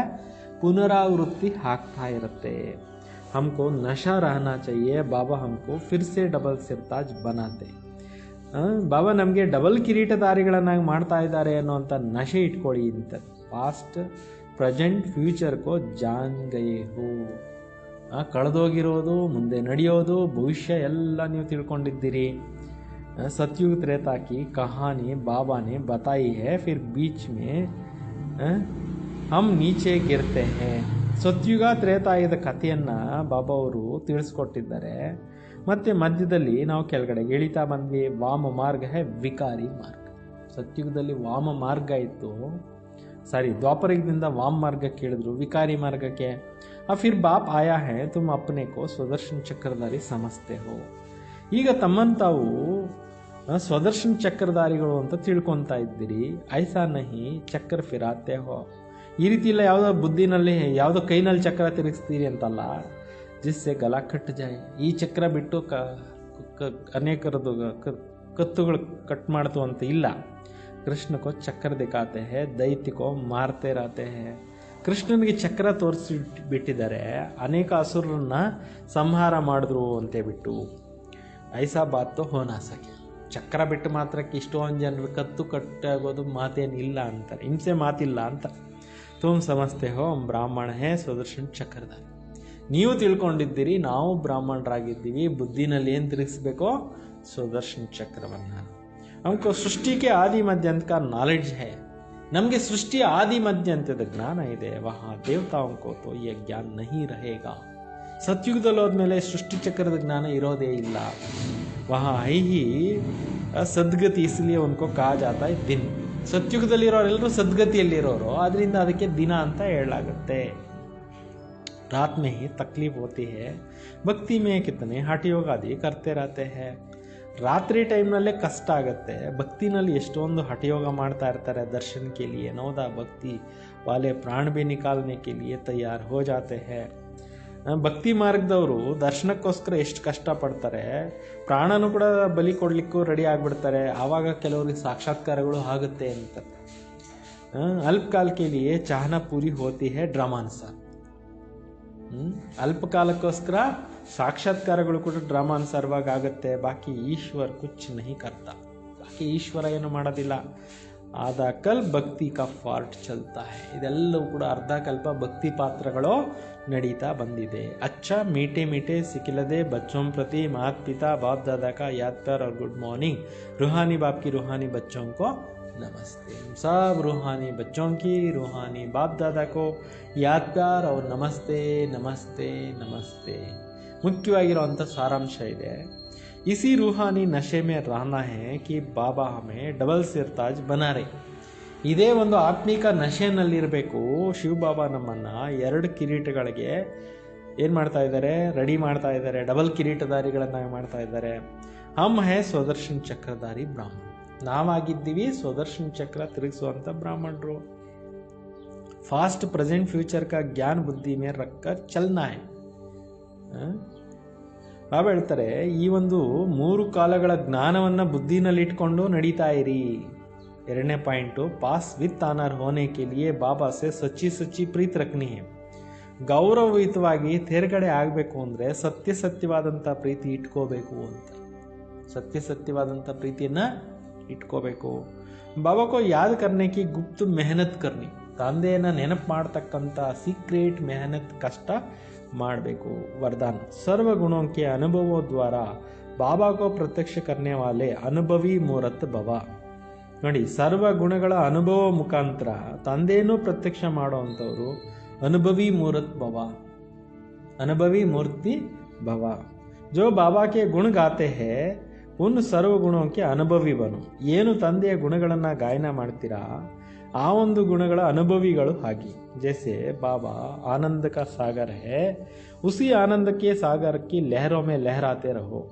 ಪುನರಾವೃತ್ತಿ ಆಗ್ತಾ ಇರುತ್ತೆ. हमको नशा रहना चाहिए. बाबा हमको फिर से डबल सिरताज बनाते. ಬಾಬಾ ನಮಗೆ ಡಬಲ್ ಕಿರೀಟಧಾರಿಗಳನ್ನಾಗಿ ಮಾಡ್ತಾ ಇದ್ದಾರೆ ಅನ್ನೋಂಥ ನಶೆ ಇಟ್ಕೊಳ್ಳಿ ಅಂತ. ಪಾಸ್ಟ್ ಪ್ರೆಸೆಂಟ್ ಫ್ಯೂಚರ್ಕೋ ಜಾನ್ ಗಯೇ ಹೋ. ಕಳೆದೋಗಿರೋದು, ಮುಂದೆ ನಡೆಯೋದು, ಭವಿಷ್ಯ ಎಲ್ಲ ನೀವು ತಿಳ್ಕೊಂಡಿದ್ದೀರಿ. सतयुग त्रेता की कहानी बाबा ने बताई है. फिर बीच में हम नीचे गिरते हैं. ಸತ್ಯುಗ ತ್ರೇತಾಯುಗದ ಕಥೆಯನ್ನು ಬಾಬಾ ಅವರು ತಿಳಿಸ್ಕೊಟ್ಟಿದ್ದಾರೆ. ಮತ್ತು ಮಧ್ಯದಲ್ಲಿ ನಾವು ಕೆಳಗಡೆ ಇಳಿತಾ ಬಂದ್ವಿ. ವಾಮ ಮಾರ್ಗ ಹೇ ವಿಕಾರಿ ಮಾರ್ಗ. ಸತ್ಯುಗದಲ್ಲಿ ವಾಮ ಮಾರ್ಗ ಇತ್ತು, ದ್ವಾಪರಯುಗದಿಂದ ವಾಮ ಮಾರ್ಗಕ್ಕೆ ಇಳಿದ್ರು, ವಿಕಾರಿ ಮಾರ್ಗಕ್ಕೆ. ಫಿರ್ ಬಾಪ್ ಆಯಾ ಹೇ ತುಮ್ ಅಪ್ನೆ ಕೋ ಸ್ವದರ್ಶನ್ ಚಕ್ರಧಾರಿ ಸಮಜ್ತೆ ಹೋ. ಈಗ ತಮ್ಮನ್ನು ತಾವು ಸ್ವದರ್ಶನ್ ಚಕ್ರಧಾರಿಗಳು ಅಂತ ತಿಳ್ಕೊತಾ ಇದ್ದೀರಿ. ಐಸಾ ನಹಿ ಚಕ್ರ ಫಿರಾತೆ ಹೋ. ಈ ರೀತಿ ಇಲ್ಲ ಯಾವುದೋ ಬುದ್ಧಿನಲ್ಲಿ ಯಾವುದೋ ಕೈನಲ್ಲಿ ಚಕ್ರ ತಿರುಗಿಸ್ತೀರಿ ಅಂತಲ್ಲ. ಜಿಸ್ಸೆ ಗಲ ಕಟ್ ಜಾಯ್. ಈ ಚಕ್ರ ಬಿಟ್ಟು ಅನೇಕರದ್ದು ಕತ್ತುಗಳು ಕಟ್ ಮಾಡ್ತು ಅಂತ ಇಲ್ಲ. ಕೃಷ್ಣ ಕೋ ಚಕ್ರ ದಿಖಾತೆ ಹೇ, ದೈತ್ಯ ಕೋ ಮಾರ್ತೆ ರಾತೆ ಹೇ. ಕೃಷ್ಣನಿಗೆ ಚಕ್ರ ತೋರಿಸಿ ಬಿಟ್ಟಿದ್ದಾರೆ, ಅನೇಕ ಅಸುರರನ್ನ ಸಂಹಾರ ಮಾಡಿದ್ರು ಅಂತೇ ಬಿಟ್ಟು. ಐಸಾ ಬಾತು ಹೋನಾ ಸಕೆ. ಚಕ್ರ ಬಿಟ್ಟು ಮಾತ್ರಕ್ಕೆ ಇಷ್ಟೊಂದು ಜನರು ಕತ್ತು ಕಟ್ಟಾಗೋದು ಮಾತೇನಿಲ್ಲ ಅಂತಾರೆ, ಹಿಂಸೆ ಮಾತಿಲ್ಲ ಅಂತ. ತುಮ್ ಸಮಸ್ತೆ ಹೋ ಬ್ರಾಹ್ಮಣ ಹೇ ಸ್ವದರ್ಶನ್ ಚಕ್ರಧಾರಿ. ನೀವು ತಿಳ್ಕೊಂಡಿದ್ದೀರಿ ನಾವು ಬ್ರಾಹ್ಮಣರಾಗಿದ್ದೀವಿ, ಬುದ್ಧಿನಲ್ಲಿ ಏನು ತಿರುಗಿಸ್ಬೇಕೋ ಸ್ವದರ್ಶನ್ ಚಕ್ರವನ್ನು. हमको सृष्टि के आदि मध्यांत का नॉलेज है. ನಮಗೆ ಸೃಷ್ಟಿಯ ಆದಿ ಮಧ್ಯಾಂತ್ಯದ ಜ್ಞಾನ ಇದೆ. ವಹಾ ದೇವತಾओं को तो ये ज्ञान नहीं रहेगा. ಸತ್ಯುಗದಲ್ಲಿ ಹೋದ್ಮೇಲೆ ಸೃಷ್ಟಿ ಚಕ್ರದ ಜ್ಞಾನ ಇರೋದೇ ಇಲ್ಲ. वहाँ है ही ಸದ್ಗತಿ, इसलिए उनको कहा जाता है दिन. ಸತ್ಯುಗದಲ್ಲಿರೋರೆಲ್ಲರೂ ಸದ್ಗತಿಯಲ್ಲಿರೋರು, ಅದರಿಂದ ಅದಕ್ಕೆ ದಿನ ಅಂತ ಹೇಳಲಾಗುತ್ತೆ. रात में ही तकलीफ होती है, भक्ति में कितने हठ योग आदि करते रहते हैं. ರಾತ್ರಿ ಟೈಮ್ನಲ್ಲೇ ಕಷ್ಟ ಆಗುತ್ತೆ, ಭಕ್ತಿನಲ್ಲಿ ಎಷ್ಟೊಂದು ಹಠಯೋಗ ಮಾಡ್ತಾ ಇರ್ತಾರೆ ದರ್ಶನ್ ಕೆ ಲಿಯೆ. ನೌದಾ ಭಕ್ತಿ ವಾಲೆ ಪ್ರಾಣ ಭಿ ನಿಕಾಲ್ನೆ ಕೆ ಲಿಯೆ ತಯಾರ್ ಹೋ ಜಾತೆ ಹೈ. ಭಕ್ತಿ ಮಾರ್ಗದವರು ದರ್ಶನಕ್ಕೋಸ್ಕರ ಎಷ್ಟು ಕಷ್ಟಪಡ್ತಾರೆ, ಪ್ರಾಣನೂ ಕೂಡ ಬಲಿ ಕೊಡ್ಲಿಕ್ಕೂ ರೆಡಿ ಆಗಿಬಿಡ್ತಾರೆ. ಆವಾಗ ಕೆಲವರಿಗೆ ಸಾಕ್ಷಾತ್ಕಾರಗಳು ಆಗುತ್ತೆ ಅಂತ. ಅಲ್ಪಕಾಲ ಕೆ ಲಿಯೆ ಚಾಹನಾ ಪೂರಿ ಹೋತಿ ಹೈ ಡ್ರಾಮಾನುಸಾರ. ಅಲ್ಪ ಕಾಲಕ್ಕೋಸ್ಕರ ಸಾಕ್ಷಾತ್ಕಾರಗಳು ಕೂಡ ಡ್ರಾಮಾನುಸಾರವಾಗಿ ಆಗುತ್ತೆ. ಬಾಕಿ ಈಶ್ವರ್ ಕುಚ್ ನಹಿ ಕರ್ತಾ. ಬಾಕಿ ಈಶ್ವರ ಏನು ಮಾಡೋದಿಲ್ಲ. ಆದ ಕಲ್ ಭಕ್ತಿ ಕಾ ಫಾರ್ಟ್ ಚಲ್ತಾ ಹೈ. ಇದೆಲ್ಲವೂ ಕೂಡ ಅರ್ಧ ಕಲ್ಪ ಭಕ್ತಿ ಪಾತ್ರಗಳು ನಡೀತಾ ಬಂದಿದೆ. ಅಚ್ಚಾ ಮೀಟೆ ಮೀಟೆ ಸಿಕ್ಕಿಲ್ಲದೆ ಬಚ್ಚೋಂ ಪ್ರತಿ ಮಾತ್ ಪಿತಾ ಬಾಪ್ दादा का याद प्यार और गुड मॉर्निंग. रूहानी बाप की रूहानी बच्चों को नमस्ते. सब रूहानी बच्चों की रूहानी बाप दादा को याद प्यार और नमस्ते नमस्ते नमस्ते. ಮುಖ್ಯವಾಗಿರುವಂಥ ಸಾರಾಂಶ ಇದೆ. इसी रूहानी नशे में रहना है कि बाबा हमें डबल सिरताज बना रहे. ಇದೇ ಒಂದು ಆತ್ಮಿಕ ನಶೆನಲ್ಲಿರಬೇಕು. ಶಿವಬಾಬಾ ನಮ್ಮನ್ನು 2 ಕಿರೀಟಗಳಿಗೆ ಏನು ಮಾಡ್ತಾ ಇದ್ದಾರೆ, ರೆಡಿ ಮಾಡ್ತಾ ಇದ್ದಾರೆ. ಡಬಲ್ ಕಿರೀಟಧಾರಿಗಳನ್ನಾಗಿ ಮಾಡ್ತಾ ಇದ್ದಾರೆ. ಹಮ್ ಹೇ ಸ್ವದರ್ಶನ್ ಚಕ್ರಧಾರಿ ಬ್ರಾಹ್ಮಣ. ನಾವಾಗಿದ್ದೀವಿ ಸ್ವದರ್ಶನ್ ಚಕ್ರ ತಿರುಗಿಸುವಂಥ ಬ್ರಾಹ್ಮಣರು. ಫಾಸ್ಟ್ ಪ್ರೆಸೆಂಟ್ ಫ್ಯೂಚರ್ ಕಾ ಜ್ಞಾನ ಬುದ್ಧಿ ಮೇಲೆ ರಕ್ಕರ್ ಚಲ್ನಾ ಹೈ. ಬಾಬಾ ಹೇಳ್ತಾರೆ, ಈ ಒಂದು 3 ಕಾಲಗಳ ಜ್ಞಾನವನ್ನು ಬುದ್ಧಿನಲ್ಲಿ ಇಟ್ಕೊಂಡು ನಡೀತಾ ಇರಿ. 2ನೇ ಪಾಯಿಂಟು, ಪಾಸ್ ವಿತ್ ಆನರ್ ಹೋನೆ ಕೆ ಲಿಯೆ ಬಾಬಾ ಸೆ ಸಚ್ಚಿ ಸಚ್ಚಿ ಪ್ರೀತಿ ರಖನಿ ಹೈ. ಗೌರವಯುತವಾಗಿ ತೇರ್ಗಡೆ ಆಗಬೇಕು ಅಂದರೆ ಸತ್ಯವಾದಂಥ ಪ್ರೀತಿ ಇಟ್ಕೋಬೇಕು ಅಂತ. ಸತ್ಯವಾದಂಥ ಪ್ರೀತಿಯನ್ನು ಇಟ್ಕೋಬೇಕು. ಬಾಬಾ ಕೋ ಯಾದ್ ಕರ್ನೆ ಕಿ ಗುಪ್ತ ಮೆಹನತ್ ಕರ್ನಿ. ತಂದೆಯನ್ನು ನೆನಪು ಮಾಡ್ತಕ್ಕಂಥ ಸೀಕ್ರೆಟ್ ಮೆಹನತ್ ಕಷ್ಟ ಮಾಡಬೇಕು. ವರದಾನ್ ಸರ್ವ ಗುಣೋं के ಅನುಭವೋ ದ್ವಾರ ಬಾಬಾ ಕೋ ಪ್ರತ್ಯಕ್ಷ ಕರ್ನೆ ವಾಲೆ ಅನುಭವಿ ಮೂರತ್ ಭವ. ನೋಡಿ, ಸರ್ವ ಗುಣಗಳ ಅನುಭವ ಮುಖಾಂತರ ತಂದೆಯನ್ನು ಪ್ರತ್ಯಕ್ಷ ಮಾಡುವಂಥವ್ರು ಅನುಭವಿ ಮೂರತ್ ಭವ, ಅನುಭವಿ ಮೂರ್ತಿ ಭವ. ಜೋ ಬಾಬಾ ಕೆ ಗುಣ ಗಾತೆ ಹೇ ಉನ್ ಸರ್ವ ಗುಣೋಕ್ಕೆ ಅನುಭವಿ ಬನು. ಏನು ತಂದೆಯ ಗುಣಗಳನ್ನು ಗಾಯನ ಮಾಡ್ತೀರಾ ಆ ಒಂದು ಗುಣಗಳ ಅನುಭವಿಗಳು ಹಾಗೆ. ಜೈಸೆ ಬಾಬಾ ಆನಂದ ಕಾ ಸಾಗರ ಹೇ, ಉಸಿ ಆನಂದಕ್ಕೆ ಸಾಗರಕ್ಕೆ ಲಹರೋ ಮೇ ಲಹರಾತೆ ರಹೋ.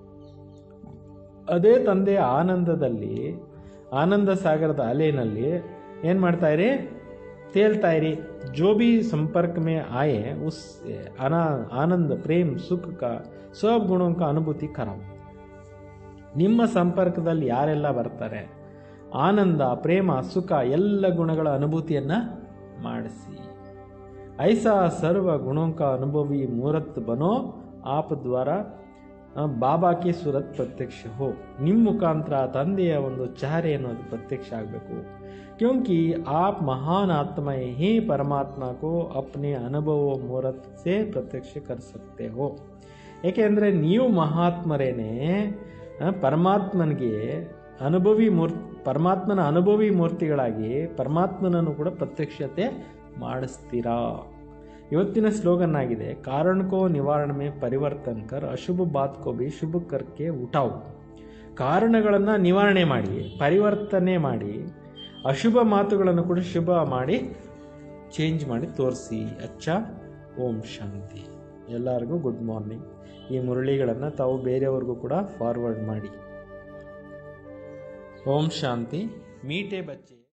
ಅದೇ ತಂದೆಯ ಆನಂದದಲ್ಲಿ, ಆನಂದ ಸಾಗರದ ಅಲೆನಲ್ಲಿ ಏನು ಮಾಡ್ತಾ ಇರಿ, ತೇಲ್ತಾ ಇರಿ. ಜೋ ಬಿ ಸಂಪರ್ಕ ಮೇ ಆಯೆ ಉಸ್ ಆನಂದ ಪ್ರೇಮ್ ಸುಖ ಕಾ ಸಬ್ ಗುಣೋಂ ಕಾ ಅನುಭೂತಿ ಕರಾವ್. ನಿಮ್ಮ ಸಂಪರ್ಕದಲ್ಲಿ ಯಾರೆಲ್ಲ ಬರ್ತಾರೆ, ಆನಂದ ಪ್ರೇಮ ಸುಖ ಎಲ್ಲ ಗುಣಗಳ ಅನುಭೂತಿಯನ್ನು ಮಾಡಿಸಿ. ಐಸಾ ಸರ್ವ ಗುಣೋಂ ಕಾ ಅನುಭವಿ ಮೂರತ್ ಬನೋ ಆಪ್ ದ್ವಾರ ಬಾಬಾ ಕಿ ಸುರತ್ ಪ್ರತ್ಯಕ್ಷ ಹೋ. ನಿಮ್ಮ ಮುಖಾಂತರ ತಂದೆಯ ಒಂದು ಚಹರೆ ಅನ್ನೋದು ಪ್ರತ್ಯಕ್ಷ ಆಗಬೇಕು. ಕ್ಯೋಂಕಿ ಆಪ್ ಮಹಾನ್ ಆತ್ಮ ಹಿ ಪರಮಾತ್ಮ ಕೋ ಅಪ್ನೆ ಅನುಭವ ಮೂರತ್ ಸೇ ಪ್ರತ್ಯಕ್ಷ ಕರ್ ಸಕ್ತೆ ಹೋ. ಏಕೆಂದರೆ ನೀವು ಮಹಾತ್ಮರೇನೆ ಪರಮಾತ್ಮನಿಗೆ ಪರಮಾತ್ಮನ ಅನುಭವಿ ಮೂರ್ತಿಗಳಾಗಿ ಪರಮಾತ್ಮನನ್ನು ಕೂಡ ಪ್ರತ್ಯಕ್ಷತೆ ಮಾಡಿಸ್ತೀರಾ. ಇವತ್ತಿನ ಸ್ಲೋಗನ್ ಆಗಿದೆ, ಕಾರಣ ಕೋ ನಿವಾರಣೆ ಮೇ ಪರಿವರ್ತನ್ ಕರ್ ಅಶುಭ ಬಾತ್ ಕೋ ಭಿ ಶುಭ ಕರ್ಕೆ ಉಠಾವು. ಕಾರಣಗಳನ್ನು ನಿವಾರಣೆ ಮಾಡಿ, ಪರಿವರ್ತನೆ ಮಾಡಿ, ಅಶುಭ ಮಾತುಗಳನ್ನು ಕೂಡ ಶುಭ ಮಾಡಿ ಚೇಂಜ್ ಮಾಡಿ ತೋರಿಸಿ. ಅಚ್ಚಾ, ಓಂ ಶಾಂತಿ. ಎಲ್ಲರಿಗೂ ಗುಡ್ ಮಾರ್ನಿಂಗ್. ಈ ಮುರಳಿಗಳನ್ನು ತಾವು ಬೇರೆಯವ್ರಿಗೂ ಕೂಡ ಫಾರ್ವರ್ಡ್ ಮಾಡಿ. ओम शांति। मीठे बच्चे।